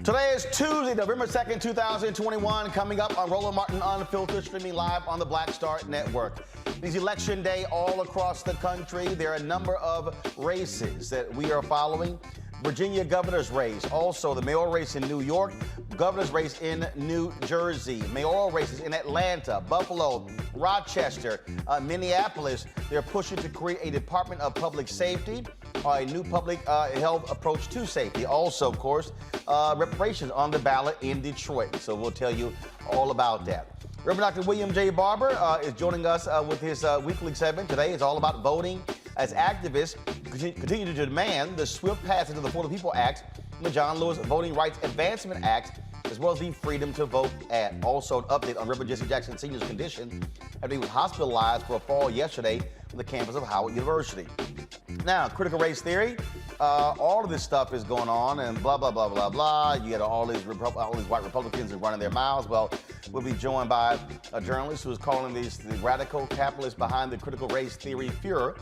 Today is Tuesday, November 2nd, 2021, coming up on Roland Martin Unfiltered, streaming live on the Black Star Network. It is election day all across the country. There are a number of races that we are following. Virginia governor's race, also the mayoral race in New York, governor's race in New Jersey, mayoral races in Atlanta, Buffalo, Rochester, Minneapolis. They're pushing to create a Department of Public Safety, a new public health approach to safety. Also, of course, reparations on the ballot in Detroit. So we'll tell you all about that. Reverend Dr. William J. Barber is joining us with his weekly segment. Today it's all about voting as activists continue to demand the swift passage of the For the People Act and the John Lewis Voting Rights Advancement Act, as well as the Freedom to Vote Act. Also, an update on Reverend Jesse Jackson Sr.'s condition after he was hospitalized for a fall yesterday on the campus of Howard University. Now, critical race theory, all of this stuff is going on and blah, blah, blah, blah, blah. You got all these white Republicans running their mouths. Well, we'll be joined by a journalist who is calling these the radical capitalists behind the critical race theory Furor,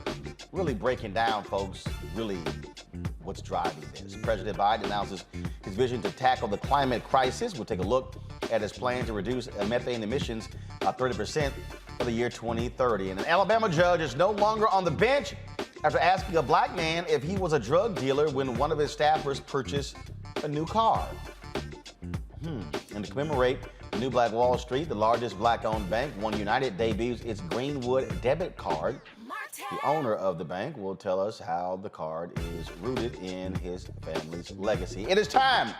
really breaking down, folks, really what's driving this. President Biden announces his vision to tackle the climate crisis. We'll take a look at his plan to reduce methane emissions 30% for the year 2030. And an Alabama judge is no longer on the bench after asking a black man if he was a drug dealer when one of his staffers purchased a new car. And to commemorate the new Black Wall Street, the largest black-owned bank, One United, debuts its Greenwood Debit card. The owner of the bank will tell us how the card is rooted in his family's legacy. It is time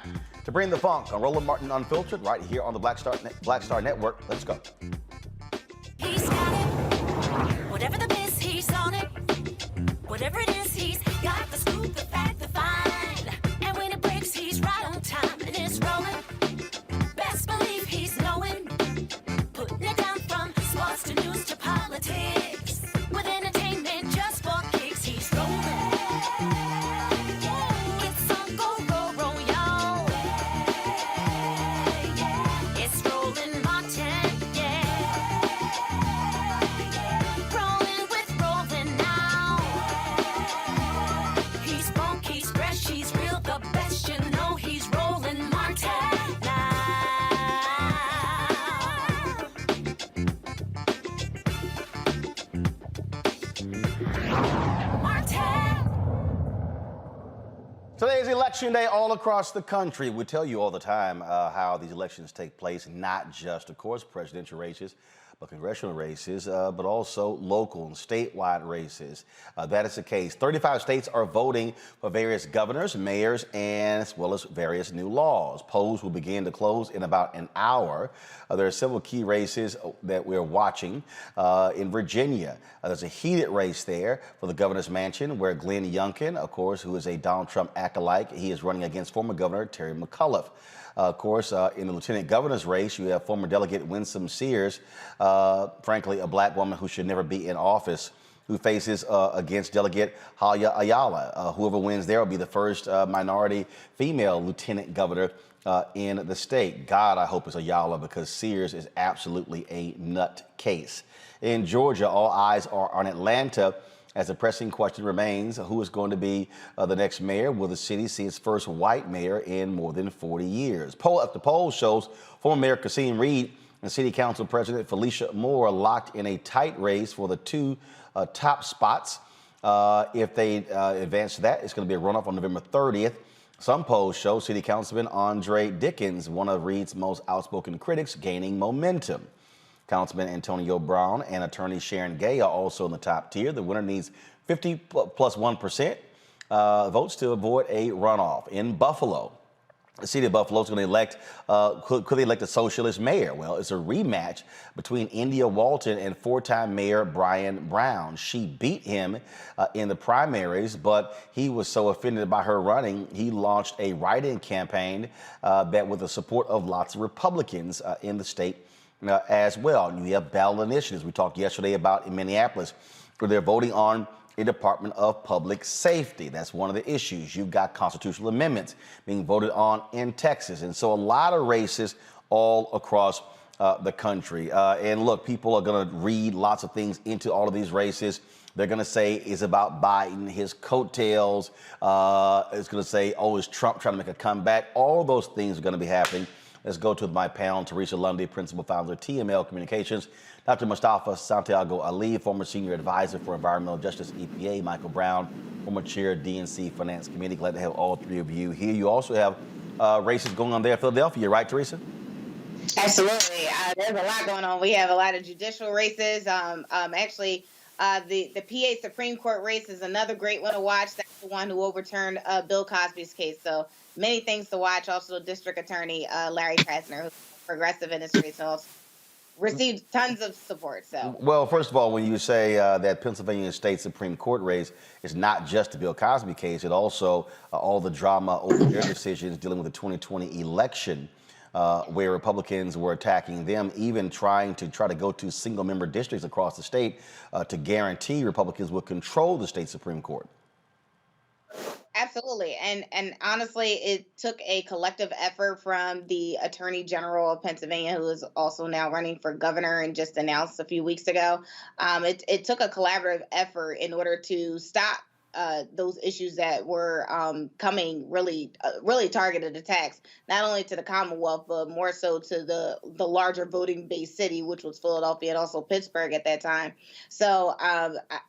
to bring the funk on Roland Martin Unfiltered right here on the Black Star Network. Let's go. He's got it. Whatever the miss, he's on it. Whatever it is, he's got the scoop, the fact, the find. And when it breaks, he's right on time and it's rolling. Best believe he's knowing. Putting it down from sports to news to politics. With entertainment just for kicks, he's rolling. It's on go, go, roll, y'all. It's Roland Martin, rolling with Roland now. He's funky, he's fresh, he's real, the best, you know he's Roland Martin now. Today is election day all across the country. We tell you all the time how these elections take place, not just, of course, presidential races, congressional races, but also local and statewide races. That is the case. 35 states are voting for various governors, mayors, and as well as various new laws. Polls will begin to close in about an hour. There are several key races that we're watching. In Virginia, there's a heated race there for the governor's mansion where Glenn Youngkin, of course, who is a Donald Trump acolyte, he is running against former Governor Terry McAuliffe. Of course, in the lieutenant governor's race, you have former Delegate Winsome Sears, frankly, a black woman who should never be in office, who faces against Delegate Halia Ayala. Whoever wins there will be the first minority female lieutenant governor in the state. God, I hope it's Ayala, because Sears is absolutely a nut case. In Georgia, all eyes are on Atlanta, as the pressing question remains, who is going to be the next mayor? Will the city see its first white mayor in more than 40 years? Poll after poll shows former Mayor Kasim Reed and City Council President Felicia Moore locked in a tight race for the two top spots. If they advance to that, it's going to be a runoff on November 30th. Some polls show City Councilman Andre Dickens, one of Reed's most outspoken critics, gaining momentum. Councilman Antonio Brown and attorney Sharon Gay are also in the top tier. The winner needs 50 plus 1% votes to avoid a runoff. In Buffalo, the city of Buffalo is going to elect, could they elect a socialist mayor? Well, it's a rematch between India Walton and four-time Mayor Brian Brown. She beat him in the primaries, but he was so offended by her running, he launched a write-in campaign that with the support of lots of Republicans in the state as well. And you have ballot initiatives. We talked yesterday about in Minneapolis, where they're voting on a Department of Public Safety. That's one of the issues. You've got constitutional amendments being voted on in Texas. And so a lot of races all across the country. And look, people are going to read lots of things into all of these races. They're going to say it's about Biden, his coattails. It's going to say, oh, is Trump trying to make a comeback? All those things are going to be happening. Let's go to my panel. Teresa Lundy, Principal Founder of TML Communications. Dr. Mustafa Santiago Ali, former Senior Advisor for Environmental Justice EPA. Michael Brown, former Chair DNC Finance Committee. Glad to have all three of you here. You also have races going on there in Philadelphia, right, Teresa? Absolutely. There's a lot going on. We have a lot of judicial races. Actually, the PA Supreme Court race is another great one to watch. That's the one who overturned Bill Cosby's case. So many things to watch. Also, District Attorney Larry Krasner, who's progressive in this race, also received tons of support. So, well, first of all, when you say that Pennsylvania State Supreme Court race is not just the Bill Cosby case, it also all the drama over their decisions dealing with the 2020 election. Where Republicans were attacking them, even trying to go to single-member districts across the state to guarantee Republicans would control the state Supreme Court. absolutely. And honestly, it took a collective effort from the Attorney General of Pennsylvania, who is also now running for governor and just announced a few weeks ago. It took a collaborative effort in order to stop those issues that were coming, really targeted attacks, not only to the Commonwealth, but more so to the larger voting base city, which was Philadelphia and also Pittsburgh at that time. So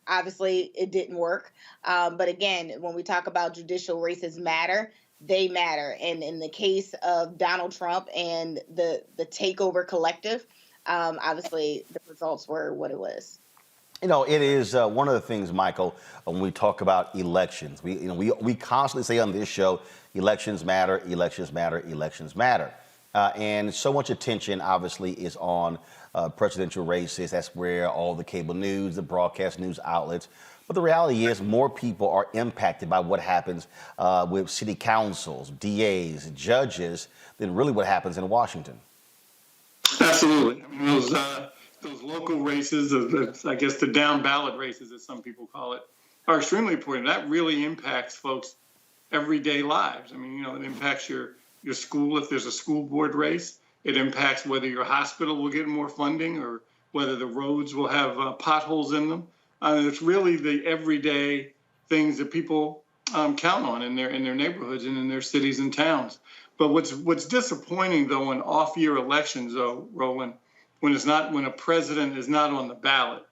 obviously it didn't work. But again, when we talk about judicial races matter, they matter. And in the case of Donald Trump and the takeover collective, obviously the results were what it was. You know, it is one of the things, Michael, when we talk about elections. We constantly say on this show, elections matter, elections matter, elections matter. And so much attention, obviously, is on presidential races. That's where all the cable news, the broadcast news outlets. But the reality is more people are impacted by what happens with city councils, DAs, judges, than really what happens in Washington. Absolutely. I mean, those local races, I guess the down ballot races, as some people call it, are extremely important. That really impacts folks' everyday lives. I mean, you know, it impacts your school if there's a school board race. It impacts whether your hospital will get more funding or whether the roads will have potholes in them. It's really the everyday things that people count on in their neighborhoods and in their cities and towns. But what's disappointing, though, in off-year elections, though, Roland, when a president is not on the ballot,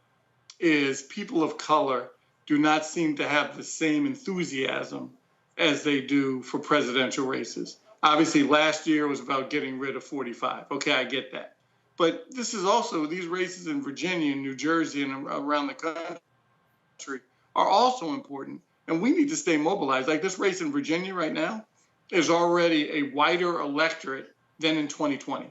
is people of color do not seem to have the same enthusiasm as they do for presidential races. Obviously, last year was about getting rid of 45. Okay, I get that. But this is also, these races in Virginia and New Jersey and around the country are also important. And we need to stay mobilized. Like this race in Virginia right now is already a wider electorate than in 2020.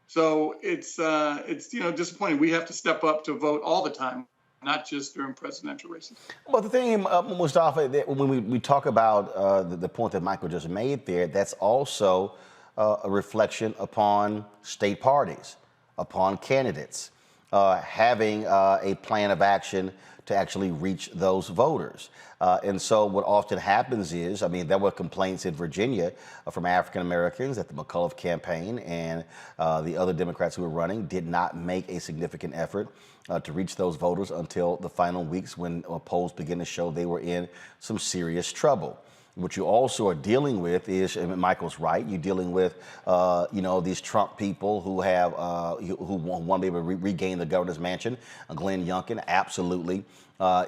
So it's disappointing. We have to step up to vote all the time, not just during presidential races. Well, the thing, Mustafa, that when we talk about the point that Michael just made there, that's also a reflection upon state parties, upon candidates, having a plan of action to actually reach those voters. And so what often happens is, I mean, there were complaints in Virginia from African Americans that the McAuliffe campaign and the other Democrats who were running did not make a significant effort to reach those voters until the final weeks when polls began to show they were in some serious trouble. What you also are dealing with is, and Michael's right, you're dealing with, these Trump people who have, who want to be able to regain the governor's mansion. Glenn Youngkin absolutely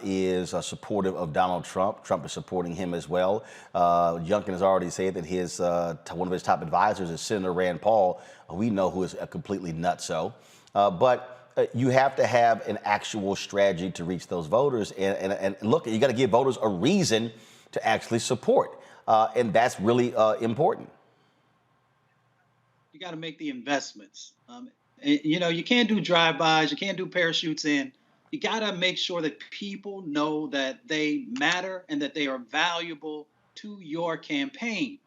is supportive of Donald Trump. Trump is supporting him as well. Youngkin has already said that his one of his top advisors is Senator Rand Paul, who we know who is a completely nutso. But you have to have an actual strategy to reach those voters. And look, you got to give voters a reason to actually support. And that's really important. You got to make the investments. You can't do drive-bys. You can't do parachutes in. You got to make sure that people know that they matter and that they are valuable to your campaign.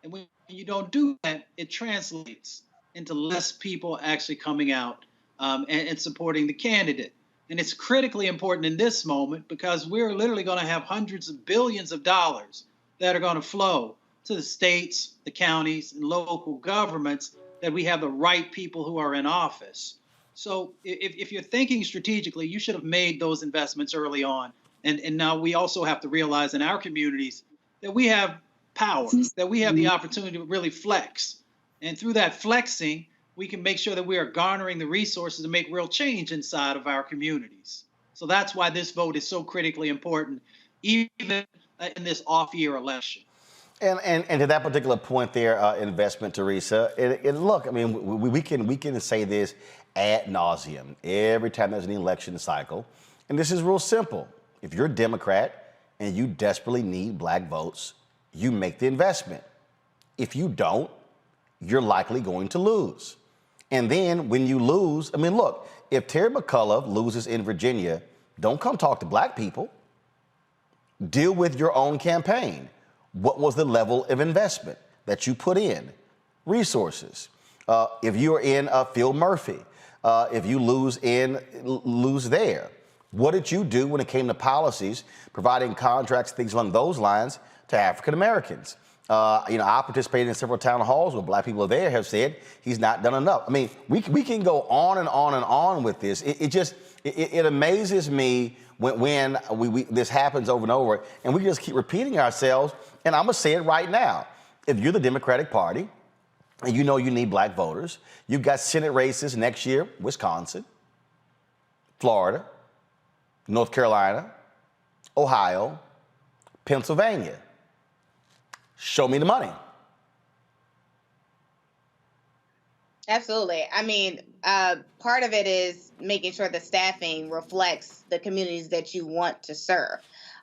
And when you don't do that, it translates into less people actually coming out and supporting the candidate. And it's critically important in this moment because we're literally going to have hundreds of billions of dollars that are going to flow to the states, the counties, and local governments that we have the right people who are in office. So if you're thinking strategically, you should have made those investments early on. And now we also have to realize in our communities that we have power, that we have the opportunity to really flex. And through that flexing, we can make sure that we are garnering the resources to make real change inside of our communities. So that's why this vote is so critically important, even in this off-year election. And to that particular point there, investment, Teresa, look, I mean, we can say this ad nauseum every time there's an election cycle. And this is real simple. If you're a Democrat and you desperately need black votes, you make the investment. If you don't, you're likely going to lose. And then when you lose, I mean, look, if Terry McAuliffe loses in Virginia, don't come talk to black people. Deal with your own campaign. What was the level of investment that you put in? Resources. If you're in Phil Murphy, if you lose there, what did you do when it came to policies, providing contracts, things along those lines to African Americans? I participated in several town halls where black people there have said he's not done enough. I mean, we can go on and on and on with this. It amazes me when this happens over and over, and we just keep repeating ourselves. And I'm gonna say it right now: if you're the Democratic Party, and you know you need black voters, you've got Senate races next year: Wisconsin, Florida, North Carolina, Ohio, Pennsylvania. Show me the money. Absolutely. I mean, part of it is making sure the staffing reflects the communities that you want to serve.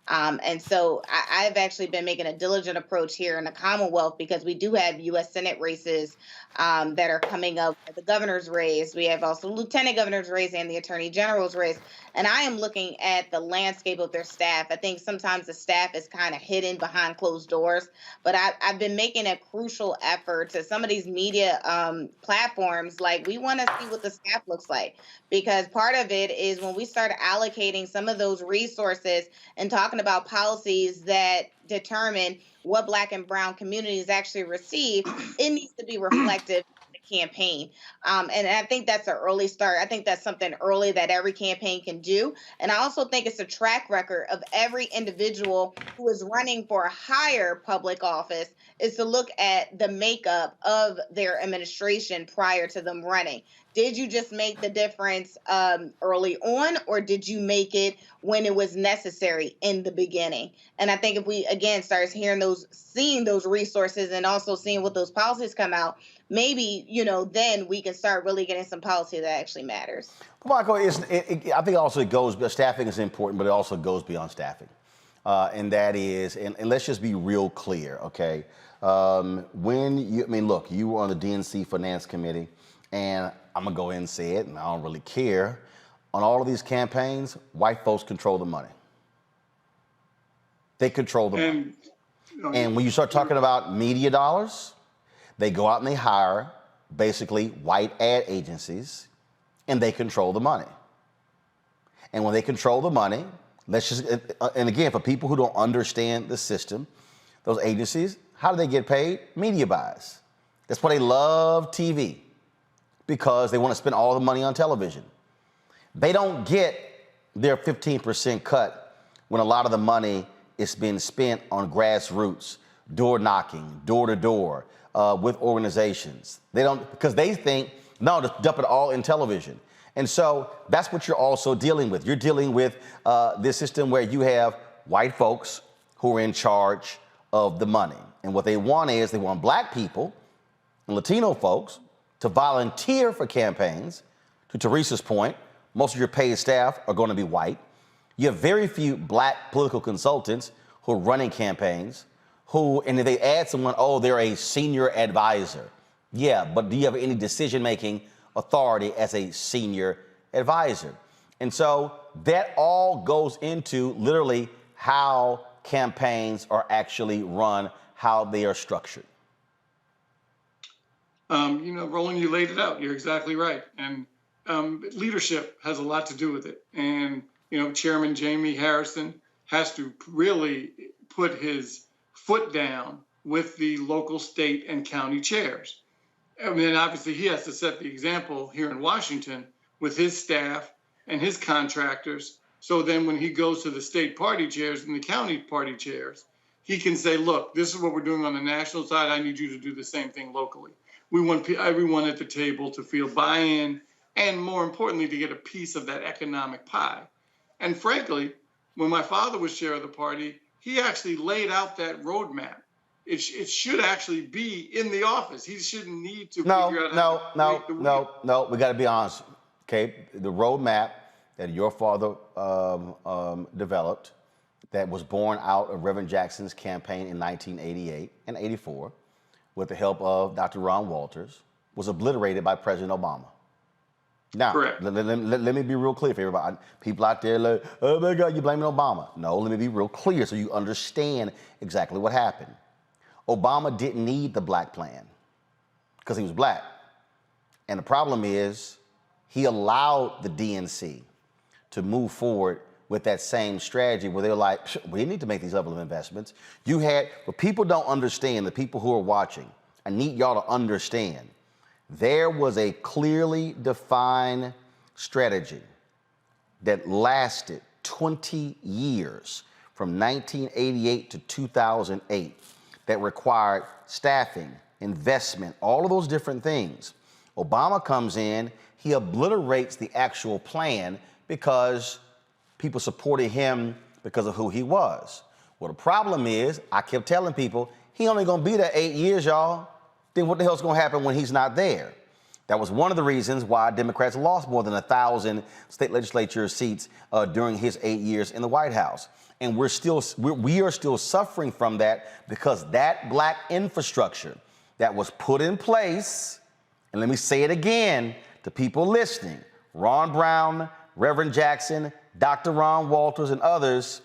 And so I've actually been making a diligent approach here in the Commonwealth because we do have U.S. Senate races that are coming up. The governor's race. We have also lieutenant governor's race and the attorney general's race. And I am looking at the landscape of their staff. I think sometimes the staff is kind of hidden behind closed doors. But I've been making a crucial effort to some of these media platforms. Like, we want to see what the staff looks like, because part of it is when we start allocating some of those resources and talking about policies that determine what Black and brown communities actually receive, it needs to be reflective in the campaign. And I think that's an early start. I think that's something early that every campaign can do. And I also think it's a track record of every individual who is running for a higher public office is to look at the makeup of their administration prior to them running. did you just make the difference early on, or did you make it when it was necessary in the beginning? And I think if we again start seeing those resources, and also seeing what those policies come out, maybe then we can start really getting some policy that actually matters. Michael, I think also it goes. Staffing is important, but it also goes beyond staffing, and that is, and let's just be real clear, okay? Look, you were on the DNC Finance Committee, and I'm gonna go ahead and say it, and I don't really care. On all of these campaigns, white folks control the money. They control the money. And when you start talking about media dollars, they go out and they hire basically white ad agencies, and they control the money. And when they control the money, and again, for people who don't understand the system, those agencies, how do they get paid? Media buys. That's why they love TV, because they want to spend all the money on television. They don't get their 15% cut when a lot of the money is being spent on grassroots, door knocking, door to door, with organizations. They don't, because they think, no, just dump it all in television. And so that's what you're also dealing with. You're dealing with this system where you have white folks who are in charge of the money. And what they want is, they want black people and Latino folks to volunteer for campaigns. To Teresa's point, most of your paid staff are going to be white. You have very few black political consultants who are running campaigns, and if they add someone, oh, they're a senior advisor. Yeah, but do you have any decision-making authority as a senior advisor? And so that all goes into literally how campaigns are actually run, how they are structured. Roland, you laid it out. You're exactly right. And leadership has a lot to do with it. And, Chairman Jamie Harrison has to really put his foot down with the local, state, and county chairs. I mean, obviously, he has to set the example here in Washington with his staff and his contractors. So then when he goes to the state party chairs and the county party chairs, he can say, look, this is what we're doing on the national side. I need you to do the same thing locally. We want everyone at the table to feel buy-in, and more importantly, to get a piece of that economic pie. And frankly, when my father was chair of the party, he actually laid out that roadmap. It should actually be in the office. He shouldn't need to figure out how to No. We got to be honest. Okay, the roadmap that your father developed, that was born out of Reverend Jackson's campaign in 1988 and 84, with the help of Dr. Ron Walters, was obliterated by President Obama. Now, let me be real clear for everybody. People out there like, oh my God, you're blaming Obama. No, let me be real clear so you understand exactly what happened. Obama didn't need the black plan because he was black. And the problem is, he allowed the DNC to move forward with that same strategy where they're like, we need to make these level of investments. What people don't understand, the people who are watching, I need y'all to understand, there was a clearly defined strategy that lasted 20 years from 1988 to 2008 that required staffing, investment, all of those different things. Obama comes in, he obliterates the actual plan because people supported him because of who he was. Well, the problem is, I kept telling people, he only gonna be there 8 years, y'all. Then what the hell's gonna happen when he's not there? That was one of the reasons why Democrats lost more than 1,000 state legislature seats during his 8 years in the White House. And we are still suffering from that, because that black infrastructure that was put in place, and let me say it again to people listening, Ron Brown, Reverend Jackson, Dr. Ron Walters, and others,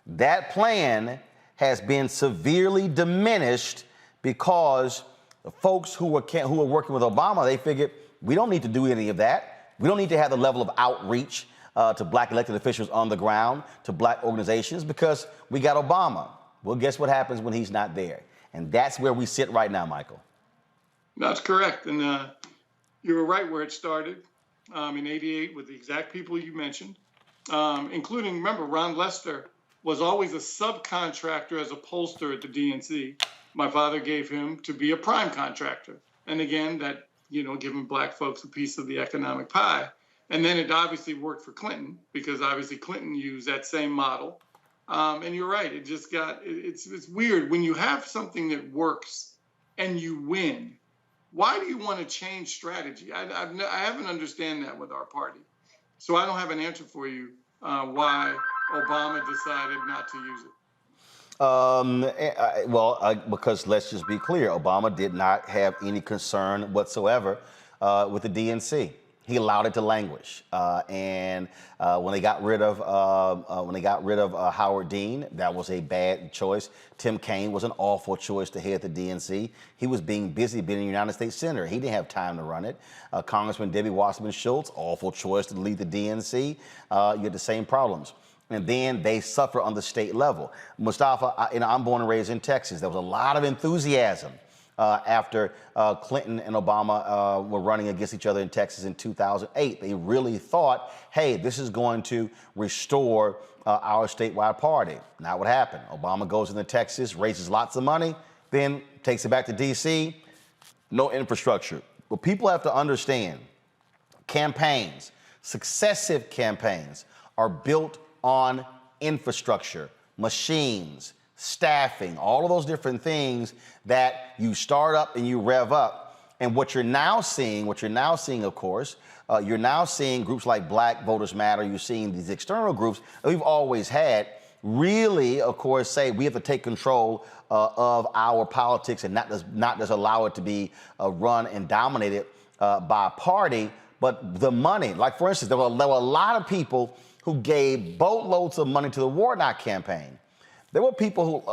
that plan has been severely diminished because the folks who were working with Obama, they figured, we don't need to do any of that. We don't need to have the level of outreach to black elected officials on the ground, to black organizations, because we got Obama. Well, guess what happens when he's not there? And that's where we sit right now, Michael. That's correct. And you were right where it started in '88 with the exact people you mentioned, including, remember, Ron Lester was always a subcontractor as a pollster at the DNC. My father gave him to be a prime contractor. And again, that giving black folks a piece of the economic pie. And then it obviously worked for Clinton, because obviously Clinton used that same model. And you're right, it's weird when you have something that works and you win. Why do you want to change strategy? I haven't understand that with our party. So I don't have an answer for you why Obama decided not to use it. Because let's just be clear, Obama did not have any concern whatsoever with the DNC. He allowed it to languish, and when they got rid of Howard Dean, that was a bad choice. Tim Kaine was an awful choice to head the DNC. He was being busy being a United States Senator. He didn't have time to run it. Congressman Debbie Wasserman Schultz, awful choice to lead the DNC. You had the same problems. And then they suffer on the state level. Mustafa, I'm born and raised in Texas. There was a lot of enthusiasm after Clinton and Obama were running against each other in Texas in 2008. They really thought, hey, this is going to restore our statewide party. Not what happened. Obama goes into Texas, raises lots of money, then takes it back to D.C., no infrastructure. But people have to understand, campaigns, successive campaigns, are built on infrastructure, machines, staffing, all of those different things that you start up and you rev up. And what you're now seeing, of course, you're now seeing groups like Black Voters Matter. You're seeing these external groups that we've always had really, of course, say we have to take control of our politics and not just allow it to be run and dominated by a party, but the money. Like, for instance, there were a lot of people who gave boatloads of money to the Warnock campaign. There were people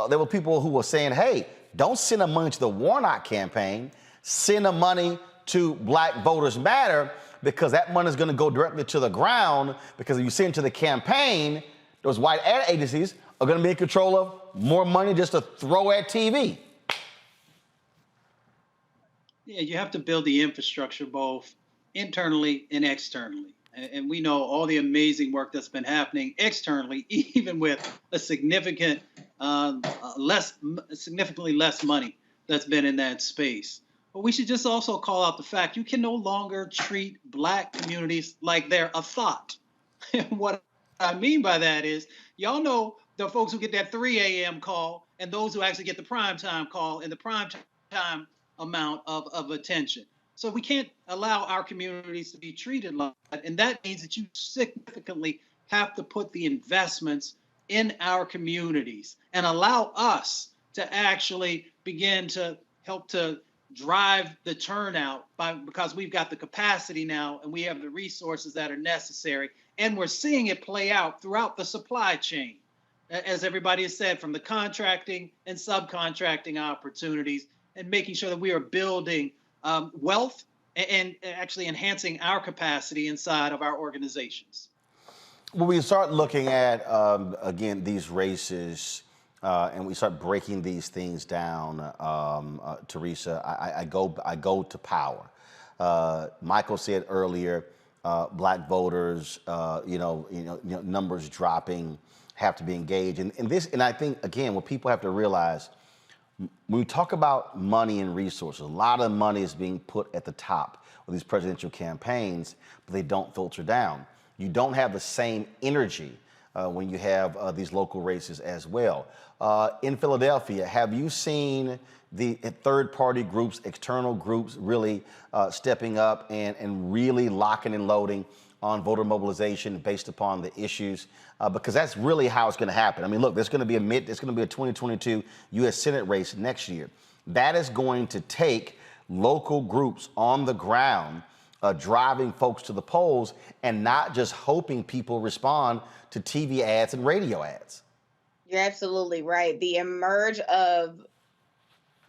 who were saying, hey, don't send the money to the Warnock campaign, send the money to Black Voters Matter, because that money is going to go directly to the ground, because if you send it to the campaign, those white ad agencies are going to be in control of more money just to throw at TV. Yeah, you have to build the infrastructure both internally and externally. And we know all the amazing work that's been happening externally, even with a significantly less money that's been in that space. But we should just also call out the fact you can no longer treat Black communities like they're a thought. And what I mean by that is, y'all know the folks who get that 3 a.m. call and those who actually get the primetime call and the primetime amount of attention. So we can't allow our communities to be treated like that. And that means that you significantly have to put the investments in our communities and allow us to actually begin to help to drive the turnout because we've got the capacity now and we have the resources that are necessary. And we're seeing it play out throughout the supply chain, as everybody has said, from the contracting and subcontracting opportunities, and making sure that we are building wealth and actually enhancing our capacity inside of our organizations. When we start looking at, again, these races, and we start breaking these things down, Teresa, I go to power. Michael said earlier, Black voters, numbers dropping, have to be engaged. And I think, again, what people have to realize, when we talk about money and resources, a lot of money is being put at the top of these presidential campaigns, but they don't filter down. You don't have the same energy when you have these local races as well. In Philadelphia, have you seen the third-party groups, external groups really stepping up and really locking and loading on voter mobilization based upon the issues? Because that's really how it's going to happen. I mean, look, there's going to be a 2022 U.S. Senate race next year. That is going to take local groups on the ground driving folks to the polls and not just hoping people respond to TV ads and radio ads. You're absolutely right. The emerge of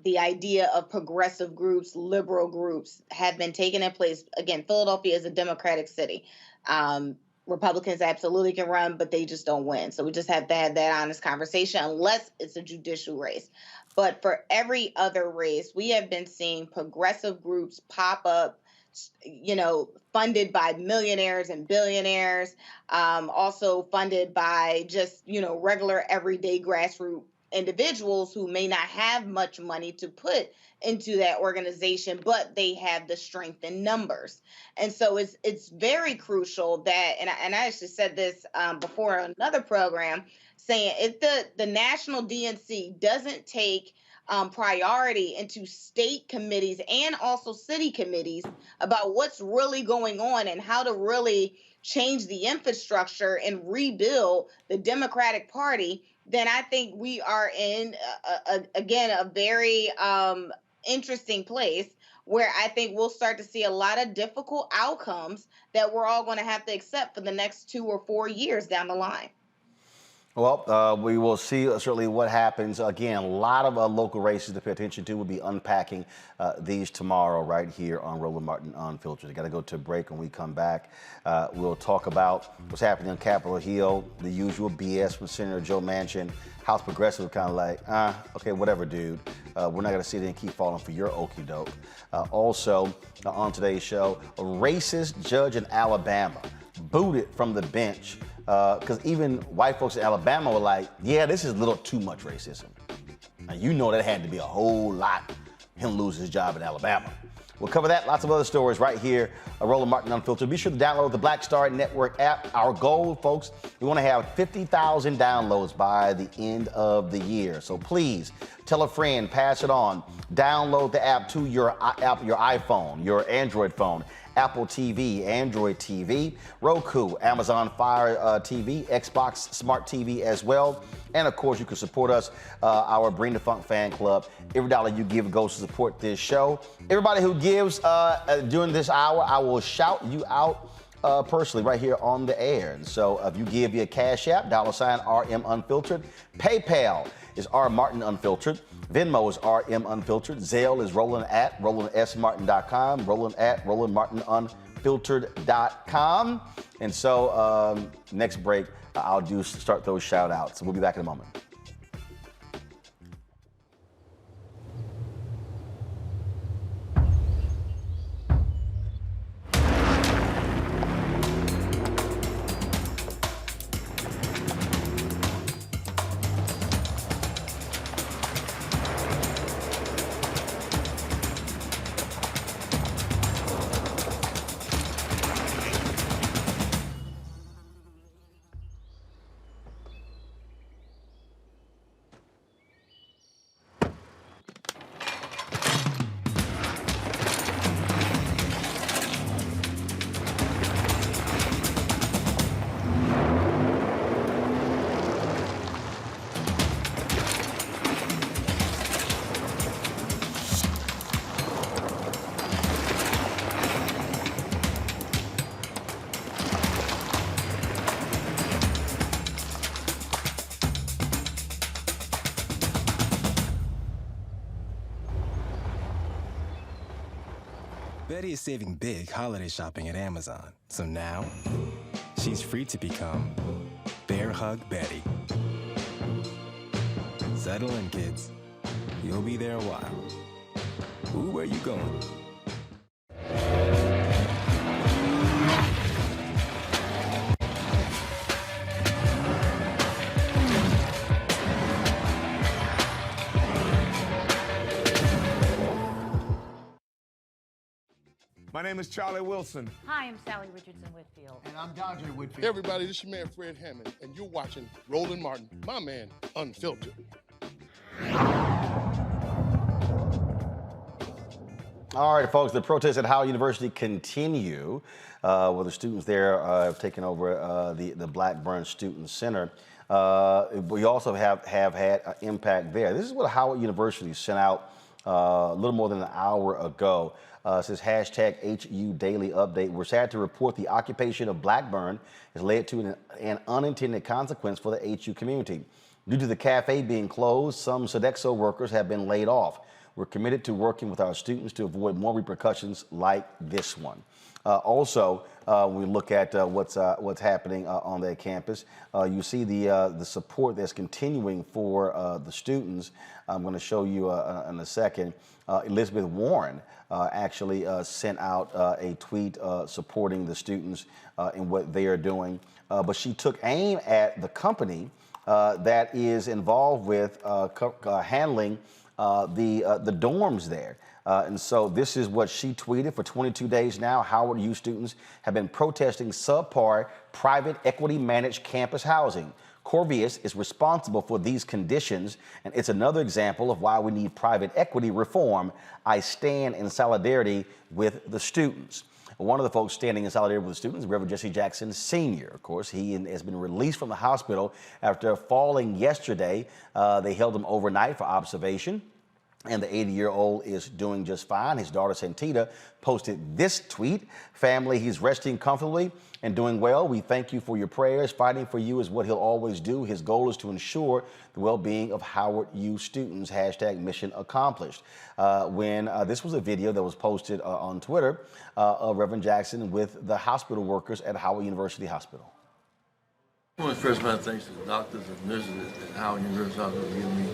the idea of progressive groups, liberal groups, have been taking in place. Again, Philadelphia is a Democratic city. Republicans absolutely can run, but they just don't win. So we just have to have that honest conversation, unless it's a judicial race. But for every other race, we have been seeing progressive groups pop up, funded by millionaires and billionaires, also funded by just, regular everyday grassroots individuals who may not have much money to put into that organization, but they have the strength in numbers. And so it's very crucial that, and I actually said this before on another program, saying if the national DNC doesn't take priority into state committees and also city committees about what's really going on and how to really change the infrastructure and rebuild the Democratic Party, then I think we are in, again, a very interesting place where I think we'll start to see a lot of difficult outcomes that we're all going to have to accept for the next 2 or 4 years down the line. Well, we will see certainly what happens. Again, a lot of local races to pay attention to. We'll be unpacking these tomorrow right here on Roland Martin Unfiltered. We got to go to a break. When we come back, we'll talk about what's happening on Capitol Hill, the usual BS from Senator Joe Manchin. House Progressive kind of like, okay, whatever, dude. We're not going to sit there and keep falling for your okie doke. Also, on today's show, a racist judge in Alabama booted from the bench because even white folks in Alabama were like, yeah, this is a little too much racism. Now, you know that had to be a whole lot, him losing his job in Alabama. We'll cover that, lots of other stories right here at Roland Martin Unfiltered. Be sure to download the Black Star Network app. Our goal, folks, we want to have 50,000 downloads by the end of the year. So please tell a friend, pass it on. Download the app to your iPhone, your Android phone, Apple TV, Android TV, Roku, Amazon Fire TV, Xbox Smart TV as well. And of course, you can support us, our Bring the Funk fan club. Every dollar you give goes to support this show. Everybody who gives during this hour, I will shout you out personally right here on the air. And so if you give via Cash App, $RM Unfiltered, PayPal is R Martin Unfiltered, Venmo is RM Unfiltered, Zelle is Roland at RolandSMartin.com, Roland at RolandMartinUnfiltered.com. And so next break, I'll start those shout outs. We'll be back in a moment. Betty is saving big holiday shopping at Amazon. So now, she's free to become Bear Hug Betty. Settle in, kids. You'll be there a while. Ooh, where you going? My name is Charlie Wilson. Hi, I'm Sally Richardson Whitfield. And I'm Dondre Whitfield. Hey everybody, this is your man Fred Hammond, and you're watching Roland Martin, my man, Unfiltered. All right, folks, the protests at Howard University continue, where the students there have taken over the Blackburn Student Center. We also have had an impact there. This is what Howard University sent out a little more than an hour ago. It says hashtag HU Daily Update. We're sad to report the occupation of Blackburn has led to an unintended consequence for the HU community. Due to the cafe being closed, some Sodexo workers have been laid off. We're committed to working with our students to avoid more repercussions like this one. Also, we look at what's happening on that campus. You see the support that's continuing for the students. I'm going to show you in a second. Elizabeth Warren actually sent out a tweet supporting the students in what they are doing. But she took aim at the company that is involved with handling the dorms there. And so this is what she tweeted. For 22 days now, Howard U students have been protesting subpar private equity managed campus housing. Corvius is responsible for these conditions, and it's another example of why we need private equity reform. I stand in solidarity with the students. One of the folks standing in solidarity with the students is Reverend Jesse Jackson Sr. Of course, he has been released from the hospital after falling yesterday. They held him overnight for observation. And the 80-year-old is doing just fine. His daughter, Santita, posted this tweet. Family, he's resting comfortably and doing well. We thank you for your prayers. Fighting for you is what he'll always do. His goal is to ensure the well-being of Howard U students. # mission accomplished. This was a video that was posted on Twitter of Reverend Jackson with the hospital workers at Howard University Hospital. I want to first my thanks to the doctors and nurses at Howard University Hospital for giving me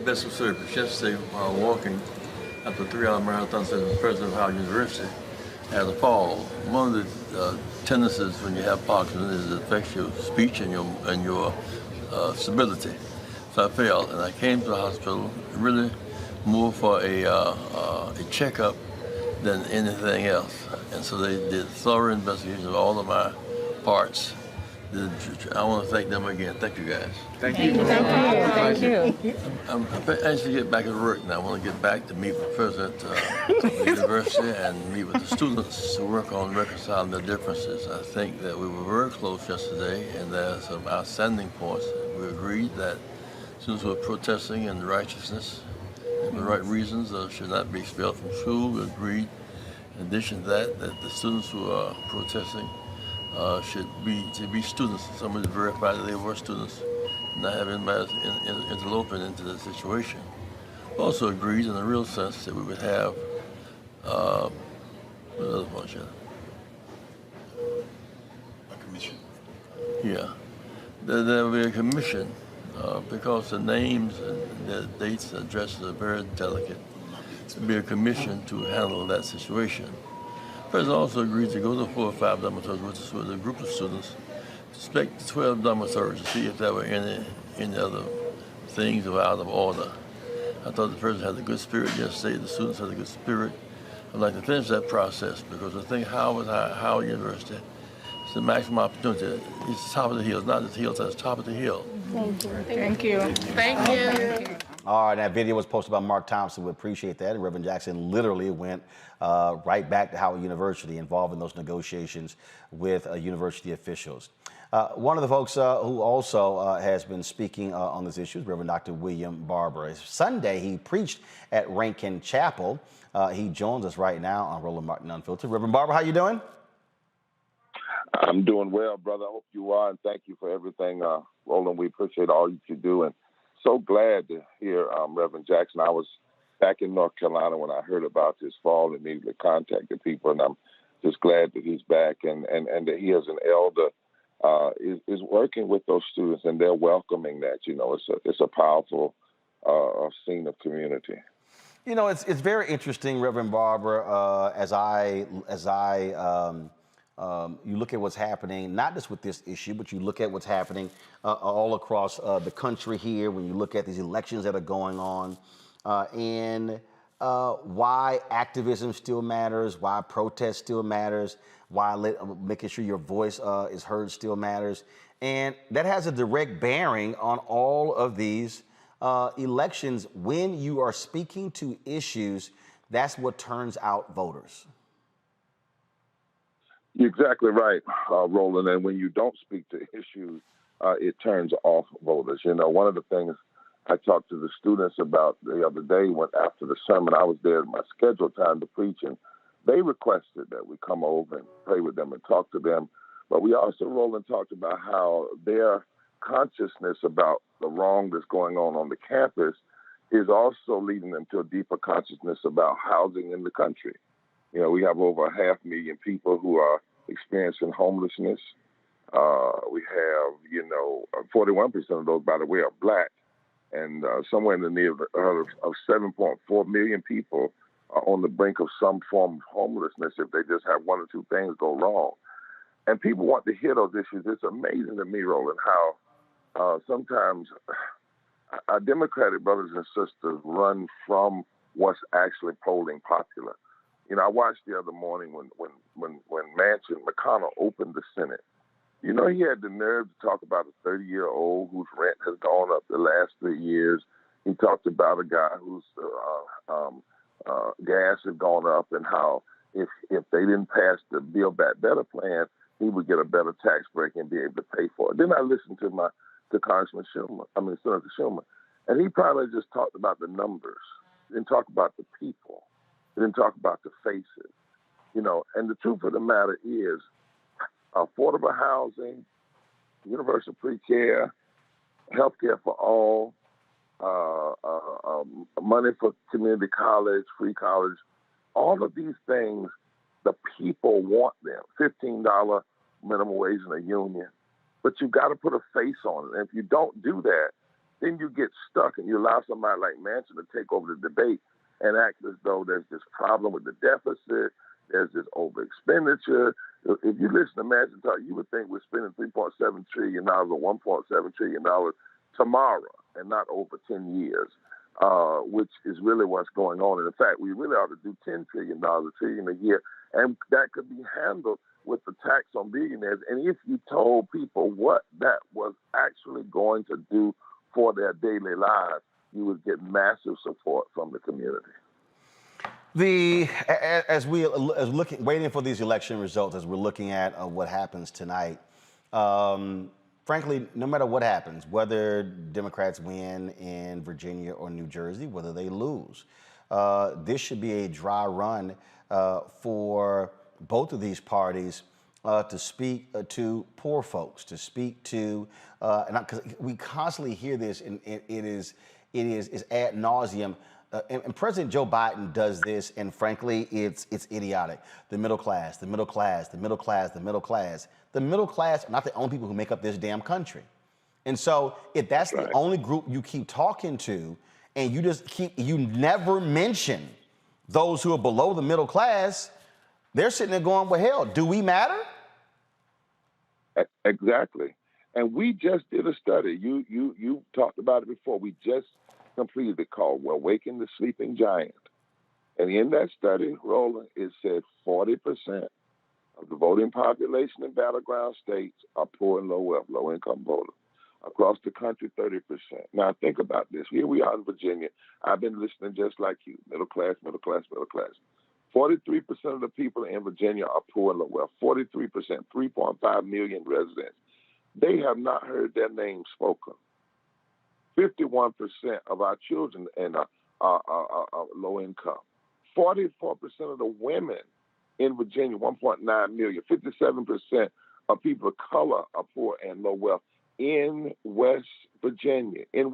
best of service. Yesterday, while walking after a 3-hour marathon, said the president of Howard University had a fall. One of the tendencies when you have Parkinson's is it affects your speech and your stability. So I fell, and I came to the hospital really more for a checkup than anything else. And so they did thorough investigation of all of my parts. I want to thank them again. Thank you, guys. Thank you. Thank you. I'm anxious to get back to work now. I want to get back to meet with the president of the university and meet with the students to work on reconciling the differences. I think that we were very close yesterday, and there are some outstanding points. We agreed that students who are protesting in righteousness and for the right reasons should not be expelled from school. We agreed, in addition to that, that the students who are protesting should be students. Somebody verified that they were students, not have anybody interloping into the situation. Also agreed in a real sense that we would have another function. A commission. Yeah, there will be a commission because the names and the dates and addresses are very delicate. There will be a commission to handle that situation. The president also agreed to go to 4 or 5 dormitories with a group of students, to inspect 12 dormitories to see if there were any other things that were out of order. I thought the president had a good spirit yesterday. The students had a good spirit. I'd like to finish that process because I think Howard University is the maximum opportunity. It's the top of the hill, not the hill, it's the top of the hill. Thank you. Thank you. All right, that video was posted by Mark Thompson. We appreciate that. And Reverend Jackson literally went right back to Howard University, involved in those negotiations with university officials. One of the folks who also has been speaking on this issue is Reverend Dr. William Barber. Sunday, he preached at Rankin Chapel. He joins us right now on Roland Martin Unfiltered. Reverend Barber, how you doing? I'm doing well, brother. I hope you are, and thank you for everything, Roland. We appreciate all you do, and so glad to hear Reverend Jackson. I was back in North Carolina when I heard about his fall and immediately contacted people, and I'm just glad that he's back and that he as an elder is working with those students, and they're welcoming that. You know, it's a powerful scene of community. You know, it's very interesting, Reverend Barber, you look at what's happening, not just with this issue, but you look at what's happening all across the country here when you look at these elections that are going on, and why activism still matters, why protest still matters, why making sure your voice is heard still matters. And that has a direct bearing on all of these elections. When you are speaking to issues, that's what turns out voters. You're exactly right, Roland. And when you don't speak to issues, it turns off voters. You know, one of the things I talked to the students about the other day, after the sermon, I was there at my scheduled time to preach, and they requested that we come over and pray with them and talk to them. But we also, Roland, talked about how their consciousness about the wrong that's going on the campus is also leading them to a deeper consciousness about housing in the country. You know, we have over 500,000 people who are experiencing homelessness. We have, 41% of those, by the way, are black. And somewhere in the neighborhood of 7.4 million people are on the brink of some form of homelessness if they just have one or two things go wrong. And people want to hear those issues. It's amazing to me, Roland, how sometimes our Democratic brothers and sisters run from what's actually polling popular. You know, I watched the other morning when McConnell opened the Senate. You know, he had the nerve to talk about a 30-year-old whose rent has gone up the last 3 years. He talked about a guy whose gas had gone up and how if they didn't pass the Build Back Better plan, he would get a better tax break and be able to pay for it. Then I listened to Senator Schumer, and he probably just talked about the numbers. He didn't talk about the people. He didn't talk about the faces. You know, and the truth of the matter is, affordable housing, universal pre-care, health care for all, money for community college, free college, all of these things, the people want them. $15 minimum wage in a union. But you got to put a face on it. And if you don't do that, then you get stuck and you allow somebody like Manchin to take over the debate and act as though there's this problem with the deficit, there's this over expenditure. If you listen to Manchin talk, you would think we're spending $3.7 trillion or $1.7 trillion tomorrow and not over 10 years, which is really what's going on. And in fact, we really ought to do $10 trillion, $1 trillion a year, and that could be handled with the tax on billionaires. And if you told people what that was actually going to do for their daily lives, you would get massive support from the community. As waiting for these election results, as we're looking at what happens tonight, frankly, no matter what happens, whether Democrats win in Virginia or New Jersey, whether they lose, this should be a dry run for both of these parties to speak to poor folks, to speak to, because we constantly hear this, and it is ad nauseum. And President Joe Biden does this, and frankly, it's idiotic. The middle class, the middle class, the middle class, the middle class. The middle class are not the only people who make up this damn country. And so if that's the only group you keep talking to, and you never mention those who are below the middle class, they're sitting there going, well, hell, do we matter? Exactly. And we just did a study. You talked about it before. We just completed it called Awaken the Sleeping Giant. And in that study, Roland, it said 40% of the voting population in battleground states are poor and low wealth, low income voters. Across the country, 30%. Now think about this. Here we are in Virginia. I've been listening just like you. Middle class, middle class, middle class. 43% of the people in Virginia are poor and low wealth. 43%, 3.5 million residents. They have not heard their names spoken. 51% of our children are low income. 44% of the women in Virginia, 1.9 million. 57% of people of color are poor and low wealth in West Virginia. In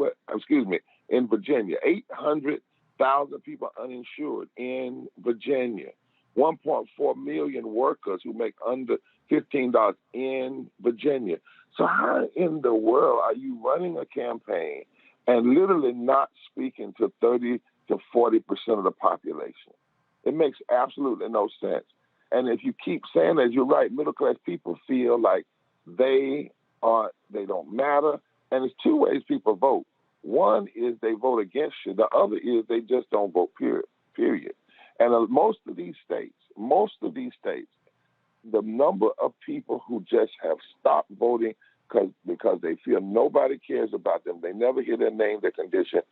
Virginia, 800,000 people uninsured in Virginia. 1.4 million workers who make under $15 in Virginia. So how in the world are you running a campaign and literally not speaking to 30 to 40% of the population? It makes absolutely no sense. And if you keep saying that, you're right, middle class people feel like they don't matter. And there's two ways people vote. One is they vote against you. The other is they just don't vote, period. And most of these states, the number of people who just have stopped voting because they feel nobody cares about them, they never hear their name, their condition,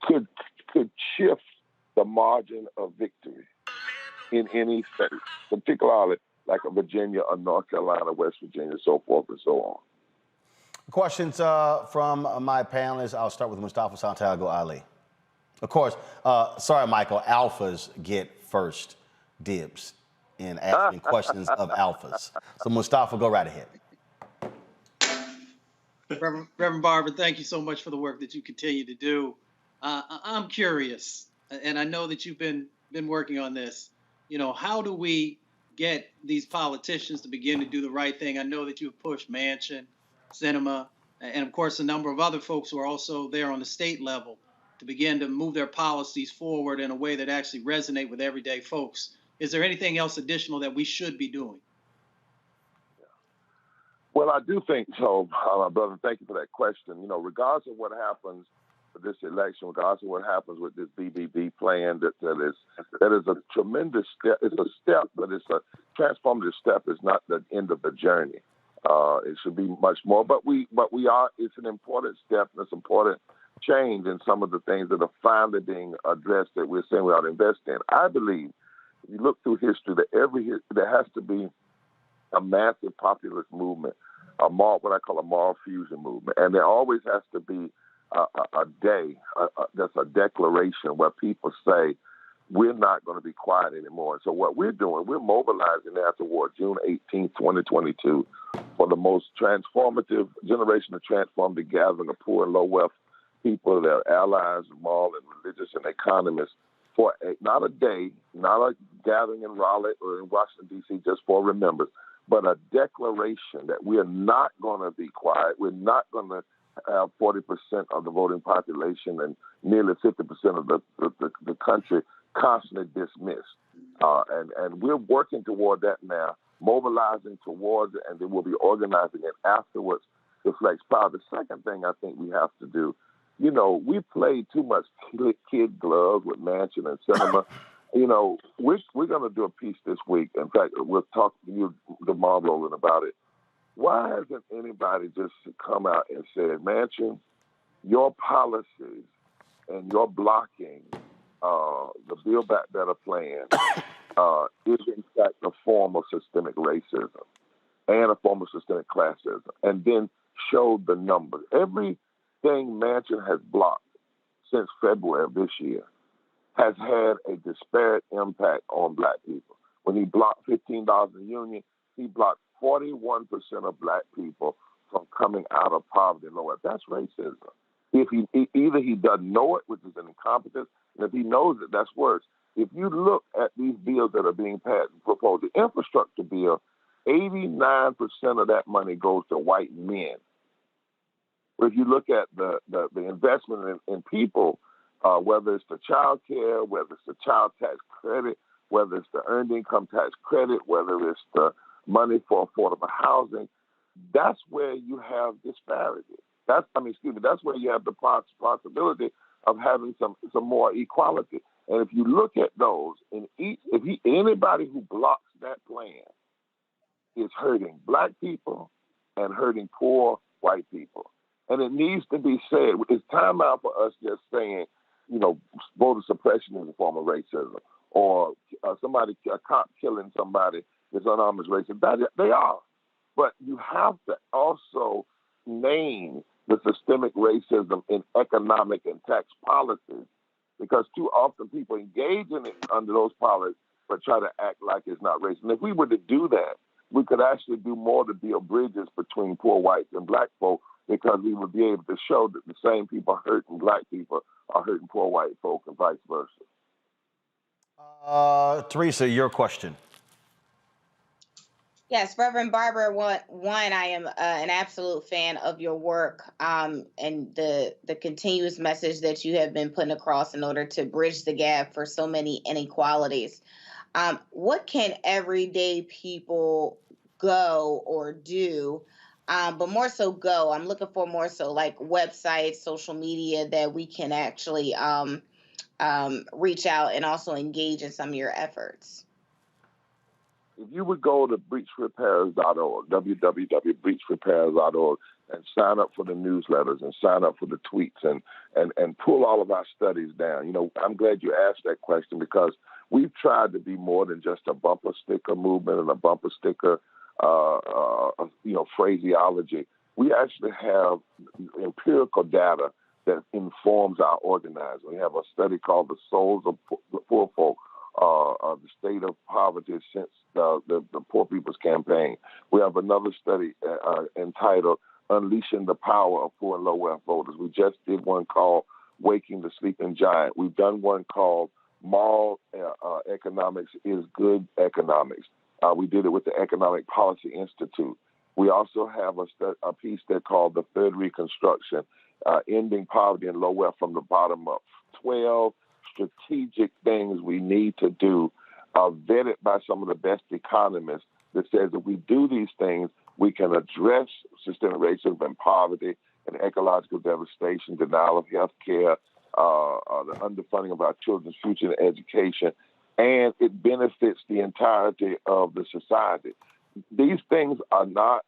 could shift the margin of victory in any state, particularly like a Virginia or North Carolina, West Virginia, so forth and so on. Questions from my panelists. I'll start with Mustafa Santiago Ali. Of course, sorry, Michael, alphas get first dibs in asking questions of alphas. So Mustafa, go right ahead. Reverend Barber, thank you so much for the work that you continue to do. I'm curious, and I know that you've been working on this. You know, how do we get these politicians to begin to do the right thing? I know that you've pushed Manchin, Sinema, and of course a number of other folks who are also there on the state level to begin to move their policies forward in a way that actually resonate with everyday folks. Is there anything else additional that we should be doing? Well, I do think so, brother. Thank you for that question. You know, regardless of what happens with this election, regardless of what happens with this BBB plan, that is a tremendous step. It's a step, but it's a transformative step. It's not the end of the journey. It should be much more, but we are. It's an important step, and it's important change in some of the things that are finally being addressed that we're saying we ought to invest in. I believe, if you look through history, that there has to be a massive populist movement, what I call a moral fusion movement. And there always has to be a day, that's a declaration where people say, we're not going to be quiet anymore. So what we're doing, we're mobilizing now toward June 18th, 2022, for the most transformative generation of transformative gathering of poor and low wealth people, their allies, moral and religious and economists, for not a day, not a gathering in Raleigh or in Washington, D.C., just for remembrance, but a declaration that we are not going to be quiet. We're not going to have 40% of the voting population and nearly 50% of the country constantly dismissed. And we're working toward that now, mobilizing towards it, and then we'll be organizing it afterwards to flex power. The second thing I think we have to do, you know, we played too much kid gloves with Manchin and Cinema. You know, we're going to do a piece this week. In fact, we'll talk to you tomorrow, Roland, about it. Why hasn't anybody just come out and said, Manchin, your policies and your blocking the Build Back Better plan is in fact a form of systemic racism and a form of systemic classism, and then showed the numbers. Everything Manchin has blocked since February of this year has had a disparate impact on black people. When he blocked $15 a union, he blocked 41% of black people from coming out of poverty and lower. That's racism. If either he doesn't know it, which is an incompetence, and if he knows it, that's worse. If you look at these bills that are being passed, proposed, the infrastructure bill, 89% of that money goes to white men. If you look at the investment in people, whether it's the child care, whether it's the child tax credit, whether it's the earned income tax credit, whether it's the money for affordable housing, that's where you have disparity. That's where you have the possibility of having some more equality. And if you look at those, anybody who blocks that plan is hurting black people and hurting poor white people. And it needs to be said. It's time out for us just saying, you know, voter suppression is a form of racism, or a cop killing somebody is unarmed as racist. They are. But you have to also name the systemic racism in economic and tax policies, because too often people engage in it under those policies but try to act like it's not racist. And if we were to do that, we could actually do more to build bridges between poor whites and black folk, because we would be able to show that the same people hurting black people are hurting poor white folk and vice versa. Teresa, your question. Yes, Reverend Barber, I am an absolute fan of your work and the continuous message that you have been putting across in order to bridge the gap for so many inequalities. What can everyday people go or do, but more so go? I'm looking for more so like websites, social media that we can actually reach out and also engage in some of your efforts. If you would go to breachrepairs.org, www.breachrepairs.org, and sign up for the newsletters and sign up for the tweets and pull all of our studies down. You know, I'm glad you asked that question, because we've tried to be more than just a bumper sticker movement and a bumper sticker, phraseology. We actually have empirical data that informs our organizing. We have a study called The Souls of the Poor Folk, the state of poverty since the Poor People's Campaign. We have another study entitled Unleashing the Power of Poor and Low Wealth Voters. We just did one called Waking the Sleeping Giant. We've done one called Moral Economics is Good Economics. We did it with the Economic Policy Institute. We also have a piece there called The Third Reconstruction, Ending Poverty and Low Wealth from the Bottom Up. 12 strategic things we need to do, vetted by some of the best economists, that says if we do these things, We can address systemic racism and poverty and ecological devastation, denial of health care, the underfunding of our children's future and education, and it benefits the entirety of the society. These things are not